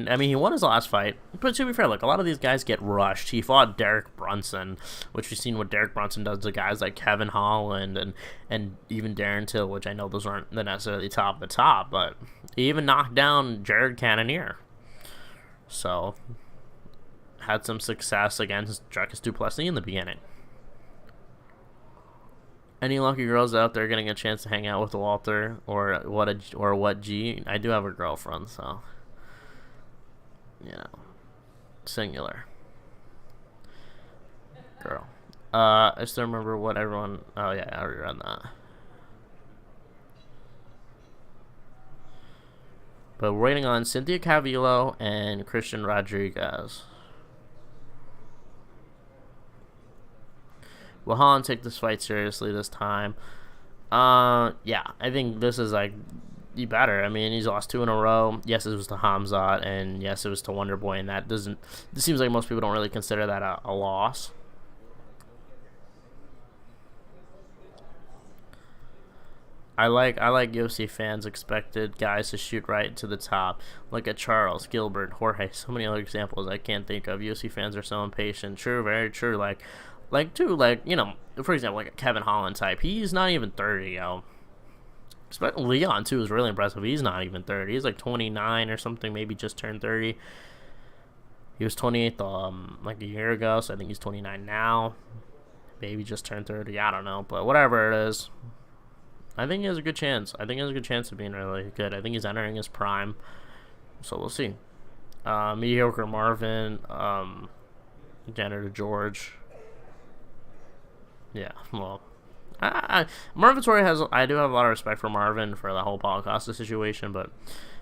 I mean, he won his last fight, but to be fair, look, a lot of these guys get rushed. He fought Derek Brunson, which we've seen what Derek Brunson does to guys like Kevin Holland and even Darren Till, which I know those aren't the necessarily top of the top, but he even knocked down Jared Cannonier. So had some success against Dricus du Plessis in the beginning. Any lucky girls out there getting a chance to hang out with Walter or what G? I do have a girlfriend, so you know, singular girl. I still remember what everyone. Oh yeah, I already read that. But we're waiting on Cynthia Calvillo and Christian Rodriguez. Will Holland take this fight seriously this time? Yeah, I think this is like, you better. I mean, he's lost 2 in a row. Yes, it was to Hamzat, and yes, it was to Wonder Boy, and that doesn't. It seems like most people don't really consider that a loss. I like UFC fans expected guys to shoot right to the top. Look at Charles, Gilbert, Jorge, so many other examples I can't think of. UFC fans are so impatient. True, very true. Like, you know, for example, like a Kevin Holland type. He's not even 30, yo. Leon, too, is really impressive. He's not even 30. He's like 29 or something, maybe just turned 30. He was 28 like a year ago, so I think he's 29 now. Maybe just turned 30. I don't know, but whatever it is, I think he has a good chance. I think he has a good chance of being really good. I think he's entering his prime, so we'll see. Mediocre Marvin, Janitor George. Yeah, well, Marvin Torrey I do have a lot of respect for Marvin for the whole Paulo Costa situation, but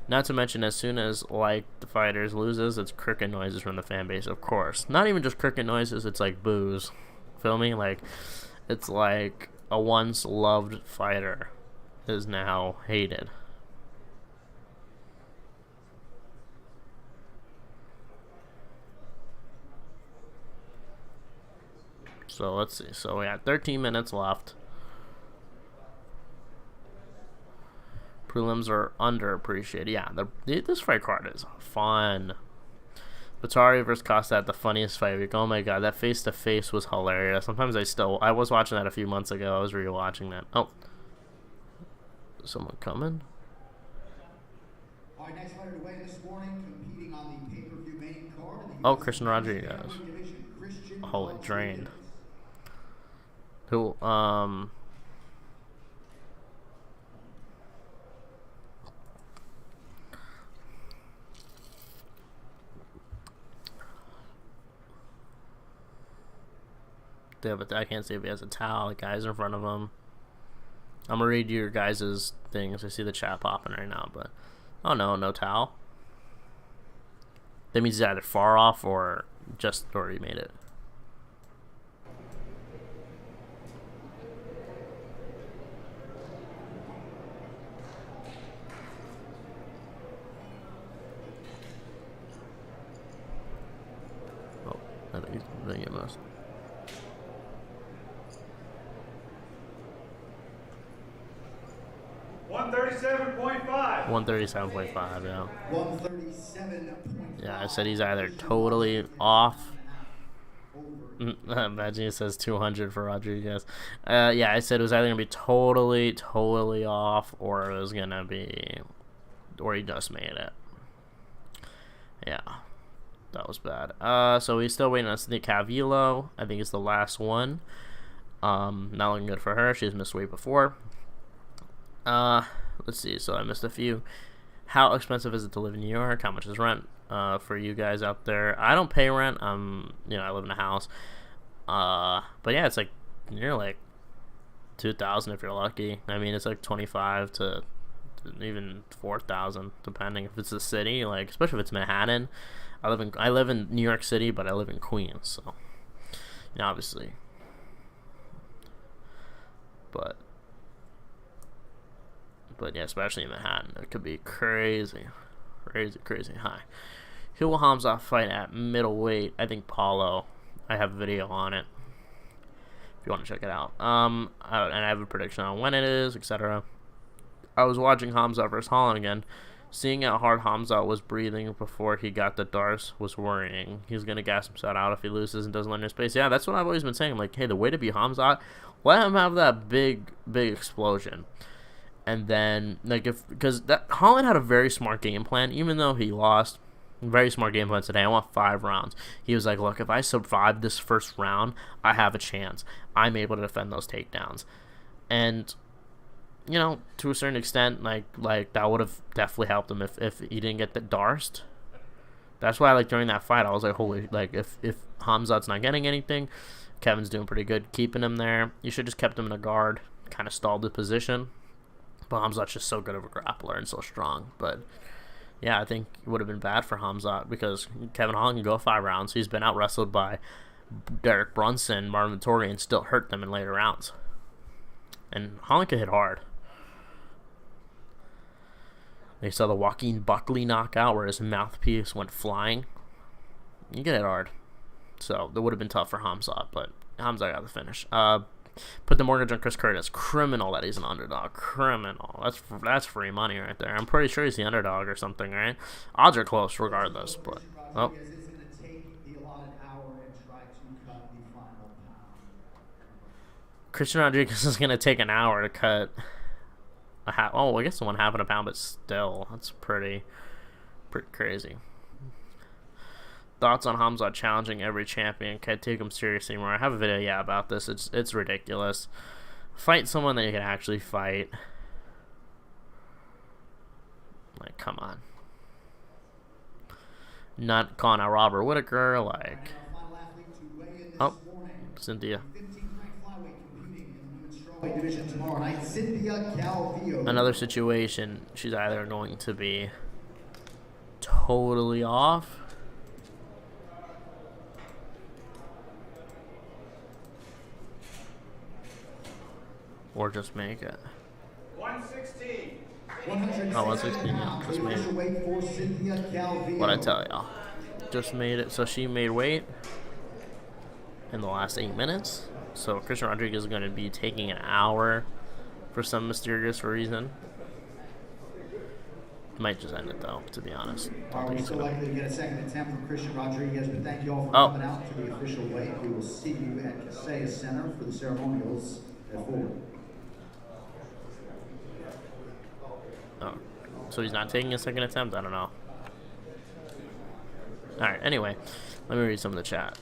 not to mention, as soon as like the fighters loses, it's cricket noises from the fan base, of course. Not even just cricket noises, it's like boos. Feel me? Like, it's like a once loved fighter is now hated. So let's see. So we got 13 minutes left. Prelims are underappreciated. Yeah, this fight card is fun. Batari versus Costa, the funniest fight week. Oh my god, that face-to-face was hilarious. Sometimes I was watching that a few months ago. I was rewatching that. Oh. Is someone coming? All right, next fighter to weigh this morning, competing on the pay-per-view main card. Oh, Christian Rodriguez. Holy, drained. Who, yeah, but I can't see if he has a towel. The guy's in front of him. I'm gonna read your guys' things. I see the chat popping right now, but oh no, no towel. That means he's either far off or he made it. Oh, I think he must. 137.5. 137.5, yeah. 137.5. Yeah, I said he's either totally off. Imagine he says 200 for Rodriguez. Yeah, I said it was either going to be totally off, or it was going to be, or he just made it. Yeah, that was bad. So he's still waiting on Cynthia Calvillo. I think it's the last one. Not looking good for her. She's missed weight before. Let's see. So I missed a few. How expensive is it to live in New York? How much is rent? For you guys out there, I don't pay rent. I live in a house. But yeah, it's like near like 2,000 if you're lucky. I mean, it's like 25 to even 4,000 depending if it's a city, like especially if it's Manhattan. I live in New York City, but I live in Queens, so obviously. But yeah, especially in Manhattan, it could be crazy high. Who will Hamza fight at middleweight? I think Paulo. I have a video on it if you want to check it out. And I have a prediction on when it is, etc. I was watching Hamza versus Holland again. Seeing how hard Hamza was breathing before he got the darts was worrying. He's going to gas himself out if he loses and doesn't learn his pace. Yeah, that's what I've always been saying. I'm like, hey, the way to beat Hamza, let him have that big explosion. And then, because Holland had a very smart game plan, even though he lost. Very smart game plan today. I want 5 rounds. He was like, look, if I survive this first round, I have a chance. I'm able to defend those takedowns. And, to a certain extent, like that would have definitely helped him if he didn't get the Darst. That's why, during that fight, I was like, holy, if Hamzat's not getting anything, Kevin's doing pretty good keeping him there. You should just kept him in a guard, kind of stalled the position. But Hamzat's just so good of a grappler and so strong. But yeah, I think it would have been bad for Hamzat because Kevin Holland can go 5 rounds. He's been out-wrestled by Derek Brunson, Marvin Vittori, and still hurt them in later rounds. And Holland can hit hard. They saw the Joaquin Buckley knockout where his mouthpiece went flying. You can hit hard. So that would have been tough for Hamzat, but Hamzat got the finish. Put the mortgage on Chris Curtis. Criminal that he's an underdog. Criminal. That's free money right there. I'm pretty sure he's the underdog or something, right? Odds are close regardless, but Christian Rodriguez is gonna take an hour to cut a half. Oh, I guess the 1/2 pound, but still, that's pretty crazy. Thoughts on Hamzat challenging every champion? Can't take him seriously anymore. I have a video, about this. It's ridiculous. Fight someone that you can actually fight. Like, come on. Not calling out Robert Whittaker, oh, Cynthia. Another situation, she's either going to be totally off, or just make it. 116. Oh, 116, yeah. Just made it. What'd I tell y'all? Just made it. So she made weight in the last 8 minutes. So Christian Rodriguez is going to be taking an hour for some mysterious reason. Might just end it, though, to be honest. We're so lucky to get a second attempt from Christian Rodriguez, but thank you all for coming out to the official weight. We will see you at Kaseya Center for the ceremonials at 4. Oh, so he's not taking a second attempt? I don't know. Alright, anyway, let me read some of the chat.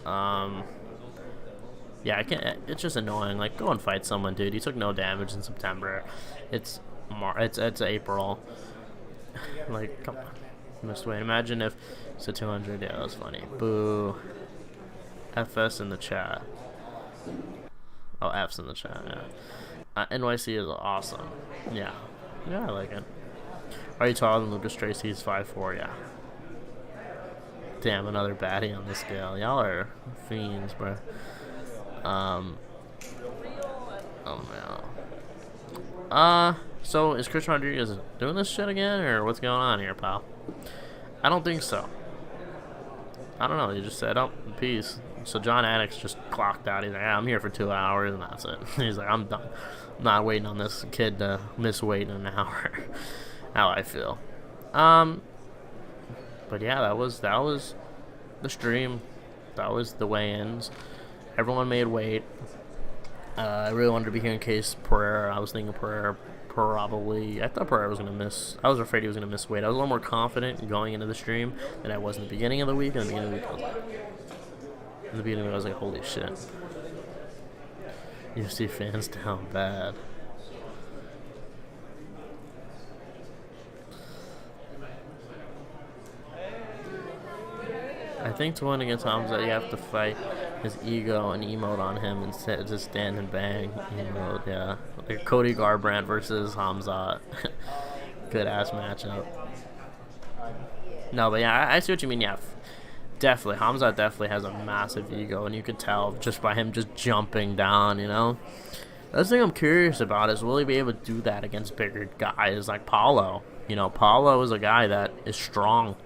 Yeah, I can't. It's just annoying. Like, go and fight someone, dude. You took no damage in September. It's April. Like, come on. Missed weight. Imagine if it's a 200. Yeah, that was funny. Boo. FS in the chat. Oh, F's in the chat. Yeah. NYC is awesome. Yeah. Yeah, I like it. Are you taller than Lucas Tracy? He's 5'4", yeah. Damn, another baddie on the scale. Y'all are fiends, bro. Oh no. So is Christian Rodriguez doing this shit again, or what's going on here, pal? I don't think so. I don't know. He just said, "Oh, peace." So John Addix just clocked out. He's like, "I'm here for 2 hours," and that's it. He's like, "I'm done. I'm not waiting on this kid to miss weight in an hour." How I feel. But yeah, that was the stream. That was the weigh-ins. Everyone made weight. I really wanted to be here in case Pereira. I was thinking Pereira probably. I thought Pereira was gonna miss. I was afraid he was gonna miss weight. I was a little more confident going into the stream than I was in the beginning of the week. In the beginning of the week, I was like, holy shit. UFC fans down bad. think to win against Hamza, you have to fight his ego and emote on him instead of just stand and bang. Emote, yeah. Like Cody Garbrandt versus Hamza. Good ass matchup. No, but yeah, I see what you mean. Yeah, definitely. Hamza definitely has a massive ego, and you could tell just by him just jumping down, you know? That's the thing I'm curious about is will he be able to do that against bigger guys like Paulo? You know, Paulo is a guy that is strong.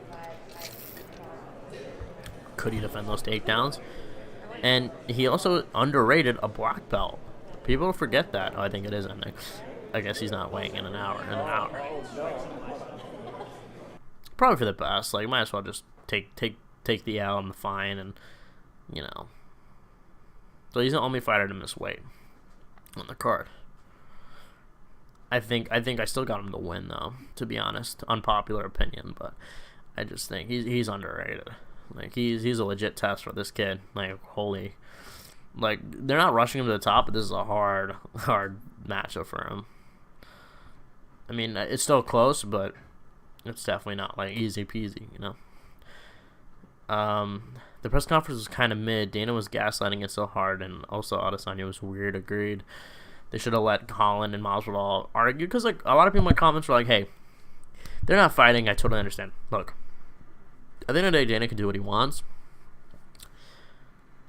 Could he defend those takedowns? And he also underrated a black belt. People forget that. Oh, I think it is ending. I guess he's not weighing in an hour. Probably for the best. Like, might as well just take the L and the fine, and you know. So he's the only fighter to miss weight on the card. I think I still got him to win though. To be honest, unpopular opinion, but I just think he's underrated. Like he's a legit test for this kid. Like holy, like they're not rushing him to the top, but this is a hard matchup for him. I mean, it's still close, but it's definitely not like easy peasy, you know. The press conference was kind of mid. Dana was gaslighting it so hard, and also Adesanya was weird. Agreed. They should have let Colin and Masvidal argue because like a lot of people in my comments were like, "Hey, they're not fighting." I totally understand. Look, at the end of the day, Dana can do what he wants.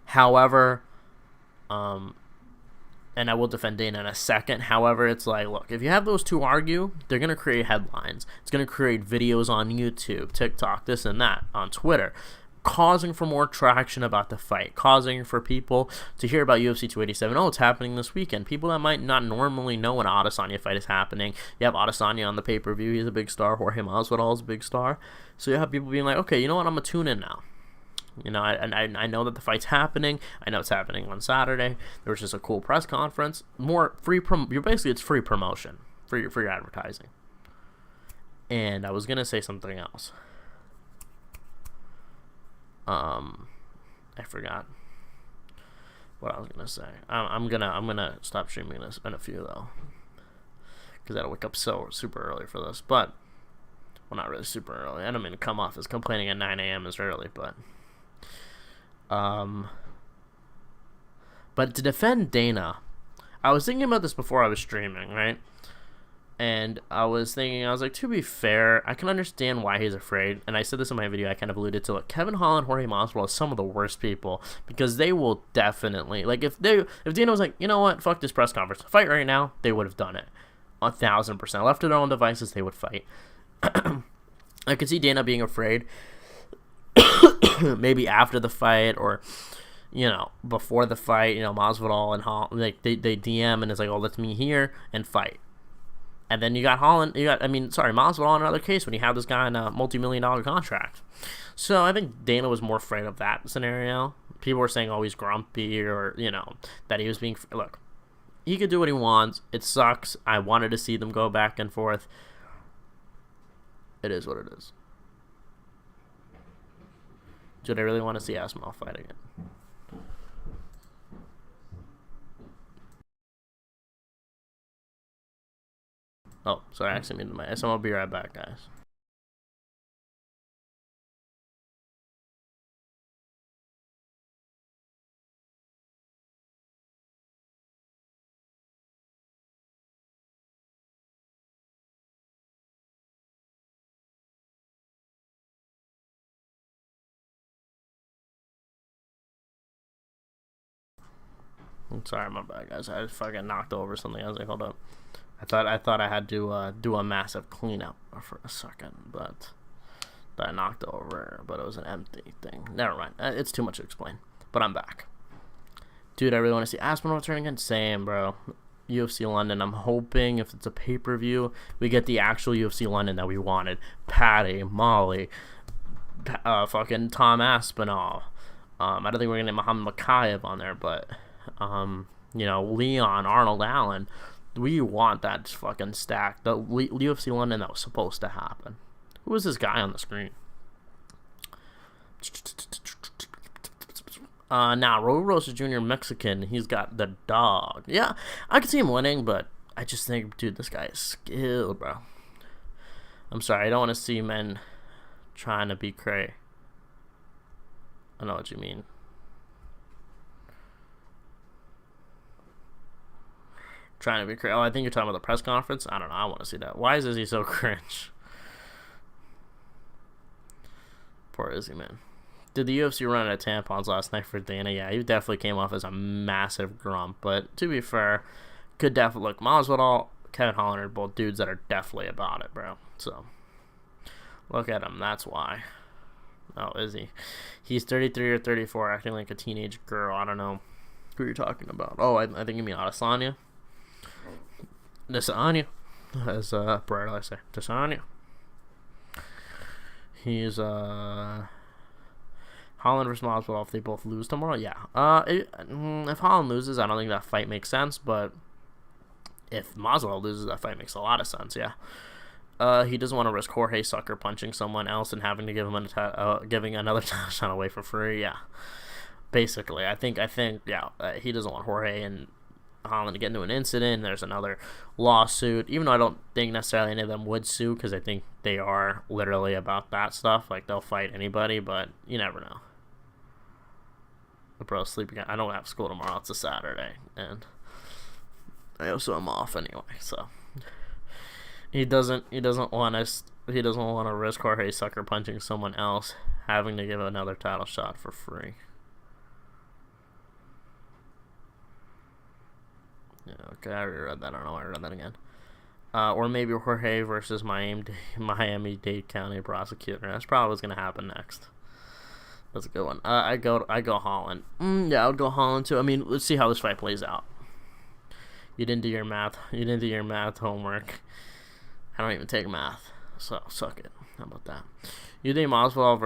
However, and I will defend Dana in a second. However, it's like, look, if you have those two argue, they're going to create headlines. It's going to create videos on YouTube, TikTok, this and that, on Twitter, causing for more traction about the fight, causing for people to hear about UFC 287. Oh, it's happening this weekend. People that might not normally know an Adesanya fight is happening. You have Adesanya on the pay-per-view. He's a big star. Jorge Masvidal is a big star. So you have people being like, okay, you know what? I'm going to tune in now. You know, I know that the fight's happening. I know it's happening on Saturday. There was just a cool press conference. More free basically it's free promotion for your advertising. And I was gonna say something else. I forgot what I was gonna say. I'm gonna stop streaming this in a few though, because I gotta wake up so super early for this. But well, not really super early. I don't mean to come off as complaining at 9 a.m. is early, but. But to defend Dana, I was thinking about this before I was streaming, right? And I was like, to be fair, I can understand why he's afraid. And I said this in my video, I kind of alluded to it. Kevin Holland, Jorge Masvidal are some of the worst people because they will definitely, like, if Dana was like, you know what, fuck this press conference, fight right now, they would have done it. 1,000%. Left to their own devices, they would fight. I could see Dana being afraid. Maybe after the fight or, you know, before the fight, you know, Masvidal and Holland, like, they DM and it's like, oh, let's meet here and fight. And then you got Masvidal in another case when you have this guy in a multi-million-dollar contract. So I think Dana was more afraid of that scenario. People were saying, oh, he's grumpy or, you know, that he was being, look, he could do what he wants. It sucks. I wanted to see them go back and forth. It is what it is. Dude, I really want to see Aspinall fight again. Oh, sorry, I actually muted my. So I'll be right back, guys. I'm sorry, my bad, guys. I just fucking knocked over something. I was like, hold up. I thought I had to do a massive cleanup for a second, but I knocked over. But it was an empty thing. Never mind. It's too much to explain. But I'm back, dude. I really want to see Aspinall return again. Same, bro. UFC London. I'm hoping if it's a pay-per-view, we get the actual UFC London that we wanted. Patty, Molly, fucking Tom Aspinall. I don't think we're gonna get Muhammad Makayev on there, but you know, Leon, Arnold Allen. We want that fucking stack. The UFC London that was supposed to happen. Who is this guy on the screen? Now, Roy Rosas Jr. Mexican. He's got the dog. Yeah, I could see him winning, but I just think, dude, this guy is skilled, bro. I'm sorry, I don't want to see men trying to be cray. I know what you mean. Trying to be crazy. Oh, I think you're talking about the press conference. I don't know. I want to see that. Why is Izzy so cringe? Poor Izzy, man. Did the UFC run out of tampons last night for Dana? Yeah, he definitely came off as a massive grump. But to be fair, could definitely look. Masvidal, Kevin Holland are both dudes that are definitely about it, bro. So look at him. That's why. Oh, is he? He's 33 or 34, acting like a teenage girl. I don't know who you're talking about. Oh, I think you mean Adesanya. Desanya, as Brad I say, Desanya. He's Holland versus Masvidal. If they both lose tomorrow, yeah. If Holland loses, I don't think that fight makes sense. But if Masvidal loses, that fight makes a lot of sense. Yeah. He doesn't want to risk Jorge sucker punching someone else and having to give him giving another touchdown away for free. Yeah. Basically, I think yeah. He doesn't want Jorge and Holland to get into an incident. There's another lawsuit, even though I don't think necessarily any of them would sue, because I think they are literally about that stuff. Like, they'll fight anybody, but you never know. The bro's sleeping. I don't have school tomorrow. It's a Saturday, and I also am off anyway. So he doesn't want to risk Jorge sucker punching someone else, having to give another title shot for free. Yeah, okay, I already read that. I don't know why I read that again. Or maybe Jorge versus Miami-Dade County prosecutor. That's probably what's gonna happen next. That's a good one. I go Holland. Yeah, I would go Holland too. I mean, let's see how this fight plays out. You didn't do your math. You didn't do your math homework. I don't even take math, so suck it. How about that? You think Masvidal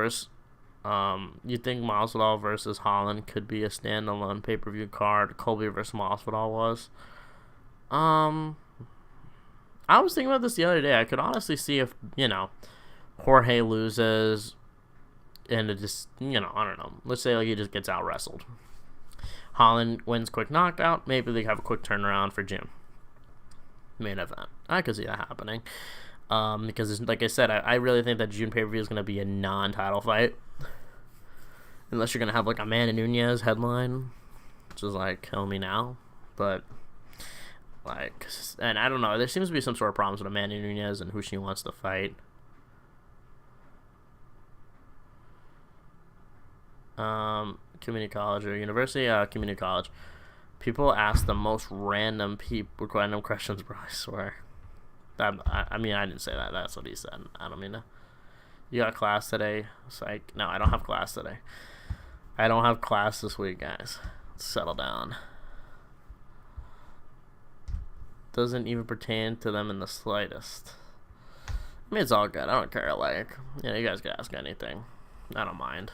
versus Holland could be a standalone pay-per-view card? Colby versus Masvidal was. I was thinking about this the other day. I could honestly see if, Jorge loses and it just, I don't know. Let's say like he just gets out wrestled. Holland wins quick knockout. Maybe they have a quick turnaround for June. Main event. I could see that happening. Because like I said, I really think that June pay-per-view is going to be a non-title fight. Unless you're going to have like Amanda Nunes headline, which is like, kill me now. But, like, and I don't know. There seems to be some sort of problems with Amanda Nunes and who she wants to fight. Community college or university? Community college. People ask the most random questions, bro, I swear. I mean, I didn't say that. That's what he said. I don't mean to. You got class today? Psych. No, I don't have class today. I don't have class this week, guys. Let's settle down. Doesn't even pertain to them in the slightest. I mean, it's all good. I don't care. Like, you guys can ask anything. I don't mind.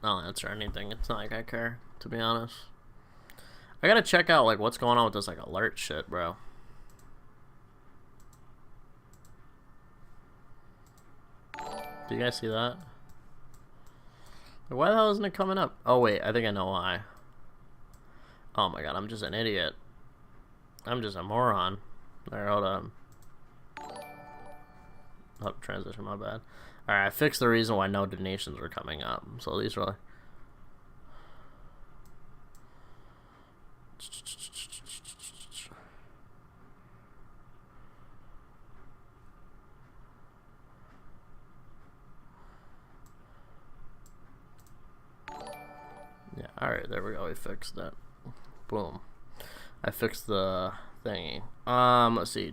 I'll answer anything. It's not like I care, to be honest. I gotta check out, like, what's going on with this, like, alert shit, bro. Do you guys see that? Why the hell isn't it coming up? Oh, wait. I think I know why. Oh, my God. I'm just an idiot. I'm just a moron. Alright, hold on. Oh, transition, my bad. Alright, I fixed the reason why no donations were coming up. So these were... Yeah, alright, there we go. We fixed it. Boom. I fixed the thingy. Let's see.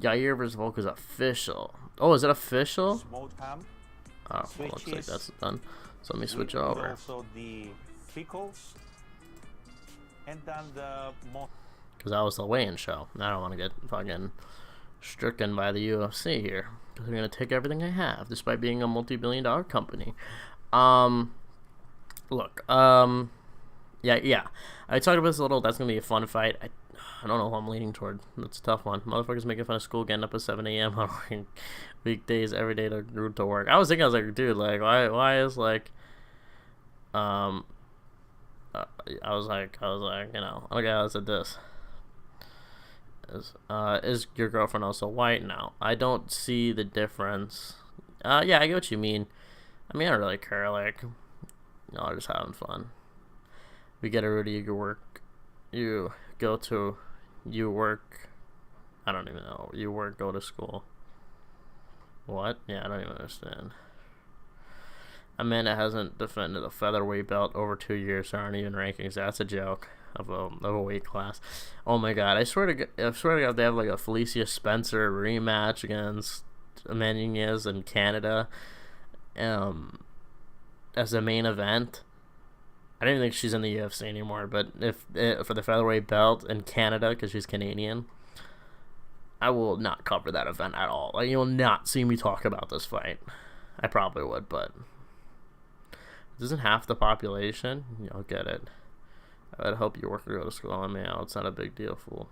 Yair versus Volk is official. Oh, is it official? Smoked ham. Oh, well, looks like that's done. So let me switch over. Also the pickles. And then the because that was the weigh-in show. I don't want to get fucking stricken by the UFC here. Because they're going to take everything I have, despite being a multi-billion-dollar company. Look, yeah. I talked about this a little. That's going to be a fun fight. I don't know who I'm leaning toward. That's a tough one. Motherfuckers making fun of school, getting up at 7 a.m. on weekdays every day to work. I was like, dude, like, why is, like, I was like, okay, I said this. Is your girlfriend also white? No, I don't see the difference. Yeah, I get what you mean. I mean, I don't really care. Like, I'm just having fun. We get a routine. You work. You go to. You work. I don't even know. You work. Go to school. What? Yeah, I don't even understand. Amanda hasn't defended a featherweight belt over 2 years. There aren't even rankings. That's a joke of a weight class. Oh my god! I swear to God, they have like a Felicia Spencer rematch against Amanda Nunes in Canada, as a main event. I don't even think she's in the UFC anymore. But if for the featherweight belt in Canada, because she's Canadian, I will not cover that event at all. Like, you'll not see me talk about this fight. I probably would, but it isn't half the population. You'll get it. I would hope you work or go to school on me out. It's not a big deal, fool.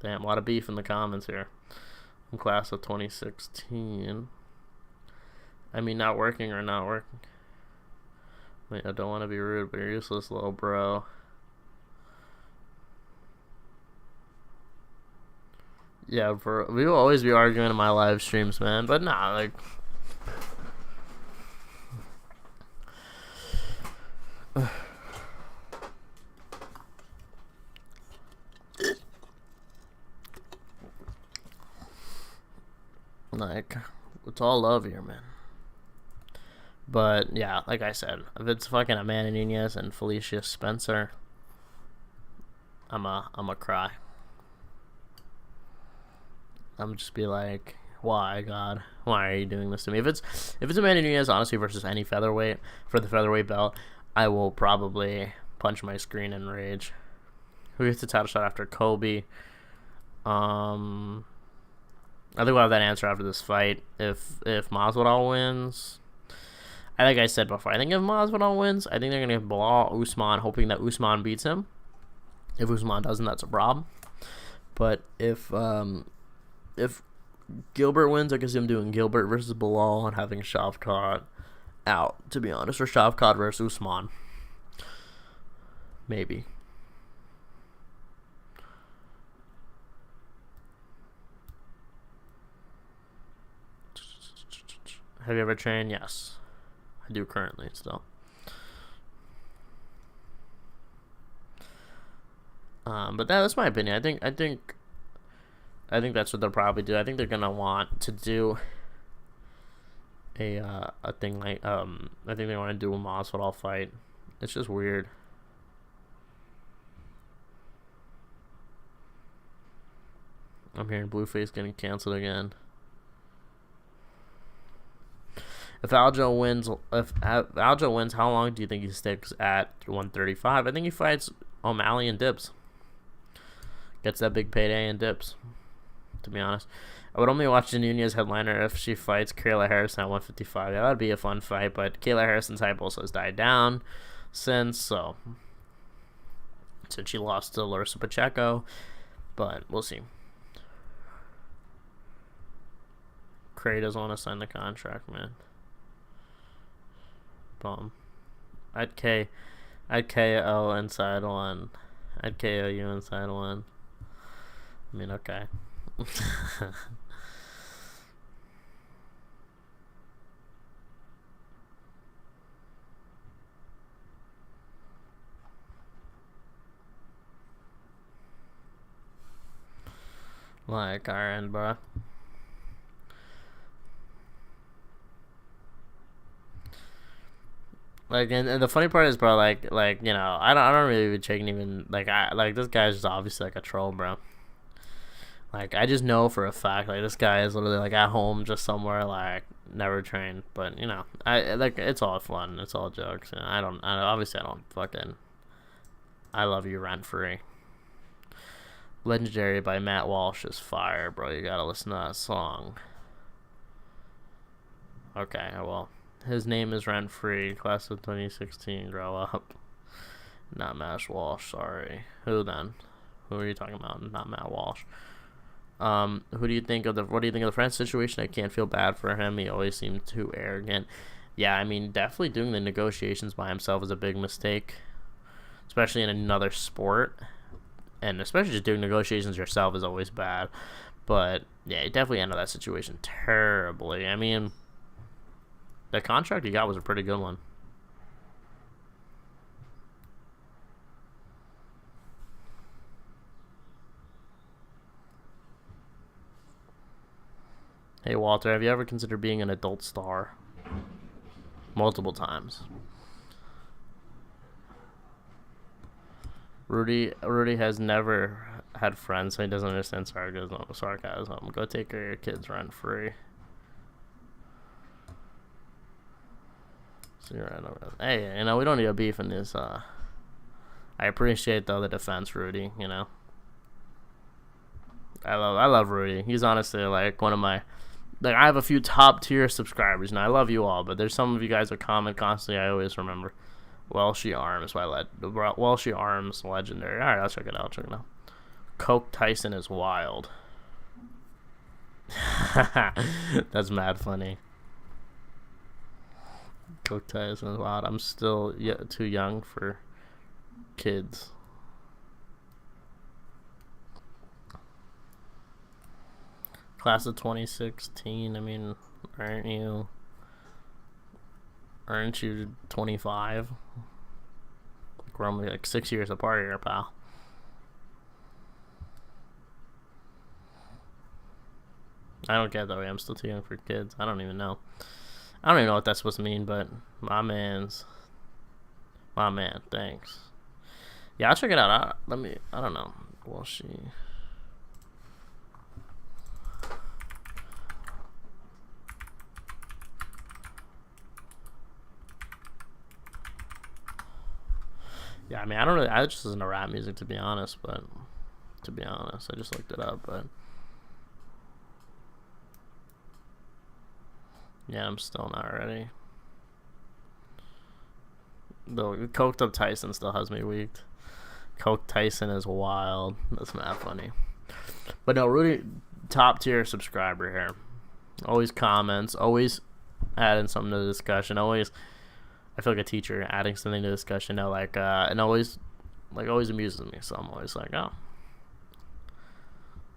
Damn, a lot of beef in the comments here. I'm class of 2016. I mean, not working or not working. Wait, I don't want to be rude, but you're useless, little bro. Yeah, we will always be arguing in my live streams, man. But nah, like, it's all love here, man. But yeah, like I said, if it's fucking Amanda Nunes and Felicia Spencer, I'm a cry. I'm just be like, why, God? Why are you doing this to me? If it's Amanda Nunes, honestly, versus any featherweight for the featherweight belt, I will probably punch my screen in rage. Who gets the title shot after Kobe? I think we'll have that answer after this fight. If Masvidal wins, like I said before, I think if Masvidal wins, I think they're gonna Bilal Usman, hoping that Usman beats him. If Usman doesn't, that's a problem. But if Gilbert wins, I guess I'm doing Gilbert versus Bilal and having Shavkat out, to be honest, or Shavkat versus Usman. Maybe. Have you ever trained? Yes. I do currently still. But that's my opinion. I think that's what they'll probably do. I think they're gonna want to do a thing like I think they want to do a Masvidal fight. It's just weird. I'm hearing Blueface getting canceled again. If Aljo wins, how long do you think he sticks at 135? I think he fights O'Malley and dips. Gets that big payday and dips. To be honest, I would only watch the Nunez headliner if she fights Kayla Harrison at 155. Yeah, that'd be a fun fight, but Kayla Harrison's hype also has died down since she lost to Larissa Pacheco, but we'll see. Cray doesn't want to sign the contract, man. Bum. I'd KO inside one. I'd KO you inside one. I mean, okay. Like, alright, bro. Like, and the funny part is, bro, like you know, I don't really be checking even, like, this guy's just obviously like a troll, bro. Like, I just know for a fact, like, this guy is literally like at home just somewhere, like, never trained. But you know, it's all fun, it's all jokes, and I don't fucking, I love you rent free. Legendary by Matt Walsh is fire, bro. You gotta listen to that song. Okay, well. His name is Rent Free, class of 2016, grow up. Not Matt Walsh, sorry. Who then? Who are you talking about? Not Matt Walsh. What do you think of the French situation? I can't feel bad for him. He always seemed too arrogant. Yeah, I mean, definitely doing the negotiations by himself is a big mistake, especially in another sport. and especially just doing negotiations yourself is always bad. But yeah, he definitely ended that situation terribly. I mean, the contract he got was a pretty good one. Hey Walter, have you ever considered being an adult star? Multiple times. Rudy has never had friends, so he doesn't understand sarcasm. Go take care of your kids rent free. So you're right over. Hey, you know, we don't need a beef in this. I appreciate though the defense, Rudy. You know, I love Rudy. He's honestly like one of my. Like, I have a few top tier subscribers, and I love you all, but there's some of you guys that comment constantly. I always remember. Welshie Arms, Welshie Arms, legendary. All right, I'll check it out. Coke Tyson is wild. That's mad funny. Coke Tyson is wild. I'm still too young for kids. Class of 2016. I mean, aren't you 25? We're only like 6 years apart here, pal. I don't get that way. I'm still too young for kids. I don't even know. I don't even know what that's supposed to mean, but my man, thanks. Yeah, I'll check it out. I don't know. Well, yeah, I mean, I just listen to rap music, to be honest, I just looked it up, but yeah, I'm still not ready. The Coked Up Tyson still has me weak. Coke Tyson is wild. That's mad funny. But no, Rudy, top tier subscriber here. Always comments, always adding something to the discussion, always. I feel like a teacher adding something to the discussion. And always amuses me. So I'm always like, oh,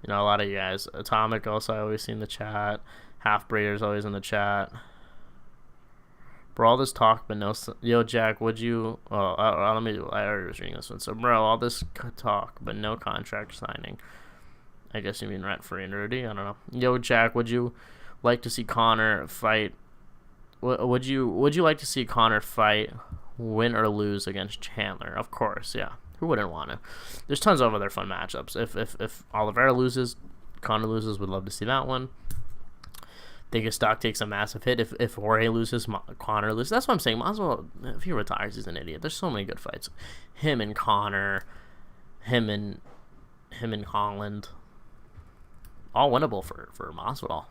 you know, a lot of you guys. Atomic also I always see in the chat. Half Breeder's always in the chat. Bro, all this talk, but no. Yo, Jack, would you? Oh, I already was reading this one. So, bro, all this talk, but no contract signing. I guess you mean rent free and Rudy. I don't know. Yo, Jack, would you like to see Connor fight? Would you like to see Connor fight, win or lose against Chandler? Of course, yeah. Who wouldn't want to? There's tons of other fun matchups. If Oliveira loses, Connor loses, would love to see that one. Think his stock takes a massive hit. If Jorge loses, Connor loses. That's what I'm saying. Might as well, if he retires, he's an idiot. There's so many good fights. Him and Connor, him and Holland, all winnable for Masvidal.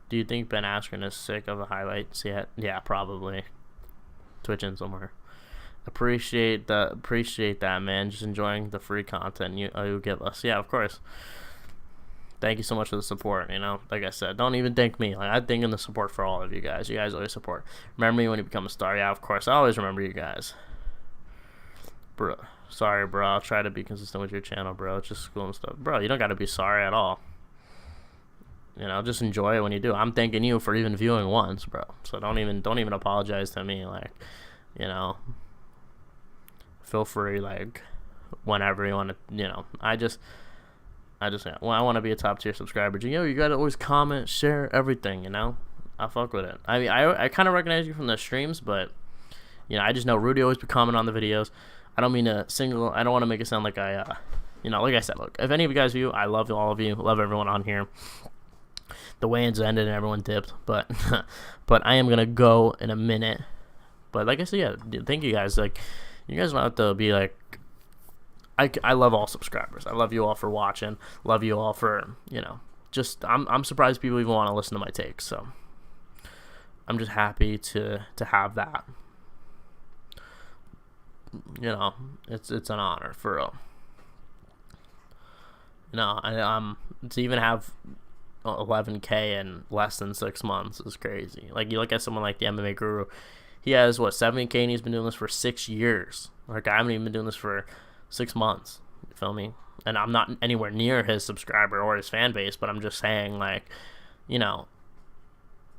Do you think Ben Askren is sick of the highlights yet? Yeah, probably. Twitching somewhere. Appreciate that, man. Just enjoying the free content you give us. Yeah, of course. Thank you so much for the support. You know, like I said, don't even thank me. Like, I thank in the support for all of you guys. You guys always support. Remember me when you become a star. Yeah, of course. I always remember you guys. Bro, sorry, bro. I'll try to be consistent with your channel, bro. It's just school and stuff, bro. You don't gotta be sorry at all. You know, just enjoy it when you do. I'm thanking you for even viewing once, bro. So don't even apologize to me. Like, you know, feel free, like, whenever you want to. You know, I want to be a top tier subscriber. You know, you gotta always comment, share everything. You know, I fuck with it. I mean, I kind of recognize you from the streams, but you know, I just know Rudy always be commenting on the videos. I don't mean to single. I don't want to make it sound like you know, like I said, look, if any of you guys view, I love all of you. Love everyone on here. The weigh-ins ended and everyone dipped, but I am gonna go in a minute. But like I said, yeah, thank you guys. Like, you guys don't have to be like. I love all subscribers. I love you all for watching. Love you all for, you know, just I'm surprised people even want to listen to my takes. So I'm just happy to have that. You know, it's an honor for real. You know, to even have 11K in less than 6 months is crazy. Like, you look at someone like the MMA Guru, He has, what, 70K, and he's been doing this for 6 years. Like, I haven't even been doing this for 6 months. You feel me? And I'm not anywhere near his subscriber or his fan base, but I'm just saying, like, you know,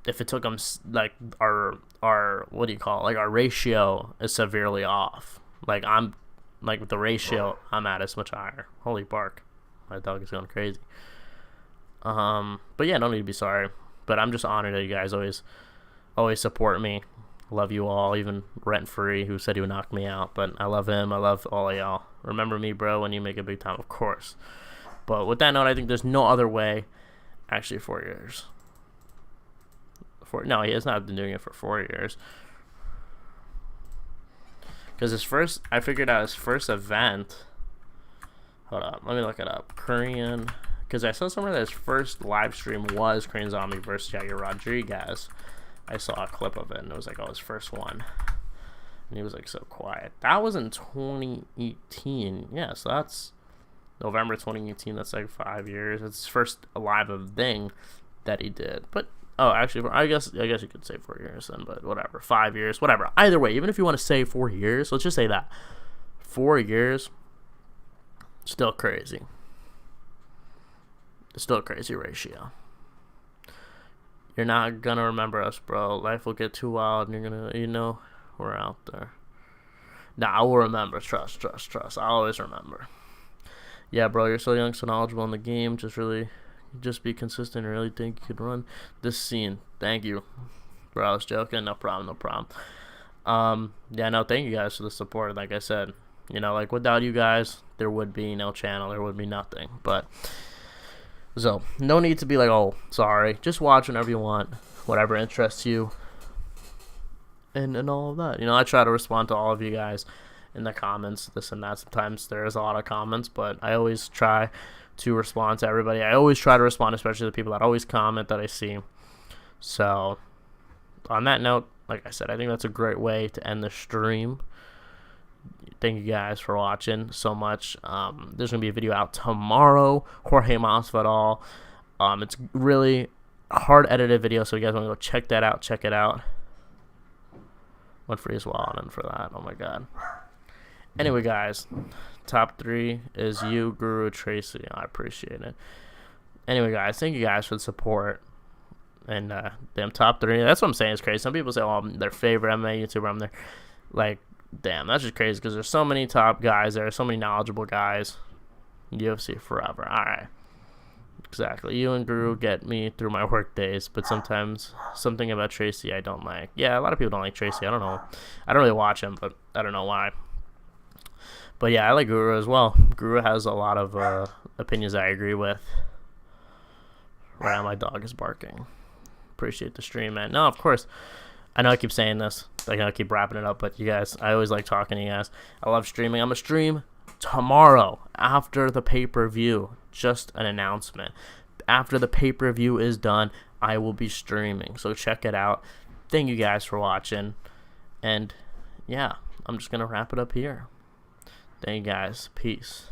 if it took him, like, our what do you call it? Like, our ratio is severely off. Like, with the ratio I'm at is much higher. Holy bark. My dog is going crazy. But yeah, no need to be sorry. But I'm just honored that you guys always support me. Love you all, even Rent Free, who said he would knock me out. But I love him. I love all of y'all. Remember me, bro, when you make it big time, of course. But with that note, I think there's no other way. Actually, 4 years. No, he has not been doing it for 4 years. Because I figured out his first event. Hold up, let me look it up. Korean, because I saw somewhere that his first live stream was Korean Zombie versus Jagger Rodriguez. I saw a clip of it, and it was like, oh, his first one. And he was like so quiet. That was in 2018. Yeah, so that's November 2018. That's like 5 years. It's his first live thing that he did. But oh, actually, I guess you could say 4 years then. But whatever, 5 years, whatever. Either way, even if you want to say 4 years, let's just say that 4 years. Still crazy. It's still a crazy ratio. You're not gonna remember us, bro. Life will get too wild, and you're gonna, we're out there. Nah, I will remember. Trust. I'll always remember. Yeah, bro, you're so young, so knowledgeable in the game. Just be consistent and really think you could run this scene. Thank you. Bro, I was joking. No problem. Yeah, no, thank you guys for the support. Like I said, like without you guys, there would be no channel. There would be nothing. But so no need to be like, oh, sorry. Just watch whenever you want, whatever interests you, and all of that. I try to respond to all of you guys in the comments, this and that. Sometimes there's a lot of comments, but I always try to respond to everybody. I always try to respond, especially the people that always comment that I see. So on that note, like I said, I think that's a great way to end the stream. Thank you guys for watching so much. There's gonna be a video out tomorrow, Jorge Masvidal. It's really hard edited video, so you guys want to go check that out. Check it out. Went free as well and for that. Oh my god. Anyway, guys, top 3 is you, Guru, Tracy. I appreciate it. Anyway, guys, thank you guys for the support. And damn, top 3. That's what I'm saying. It's crazy. Some people say, "Oh, I'm their favorite MMA YouTuber." I'm their, like, damn, that's just crazy because there's so many top guys there, so many knowledgeable guys. UFC forever. All right. Exactly. You and Guru get me through my work days, but sometimes something about Tracy I don't like. Yeah, a lot of people don't like Tracy. I don't know. I don't really watch him, but I don't know why. But yeah, I like Guru as well. Guru has a lot of opinions I agree with. Right now, my dog is barking. Appreciate the stream, man. No, of course. I know I keep saying this. I gotta keep wrapping it up, but you guys, I always like talking to you guys. I love streaming. I'm gonna stream tomorrow after the pay-per-view. Just an announcement. After the pay-per-view is done, I will be streaming. So check it out. Thank you guys for watching. And yeah, I'm just gonna wrap it up here. Thank you guys. Peace.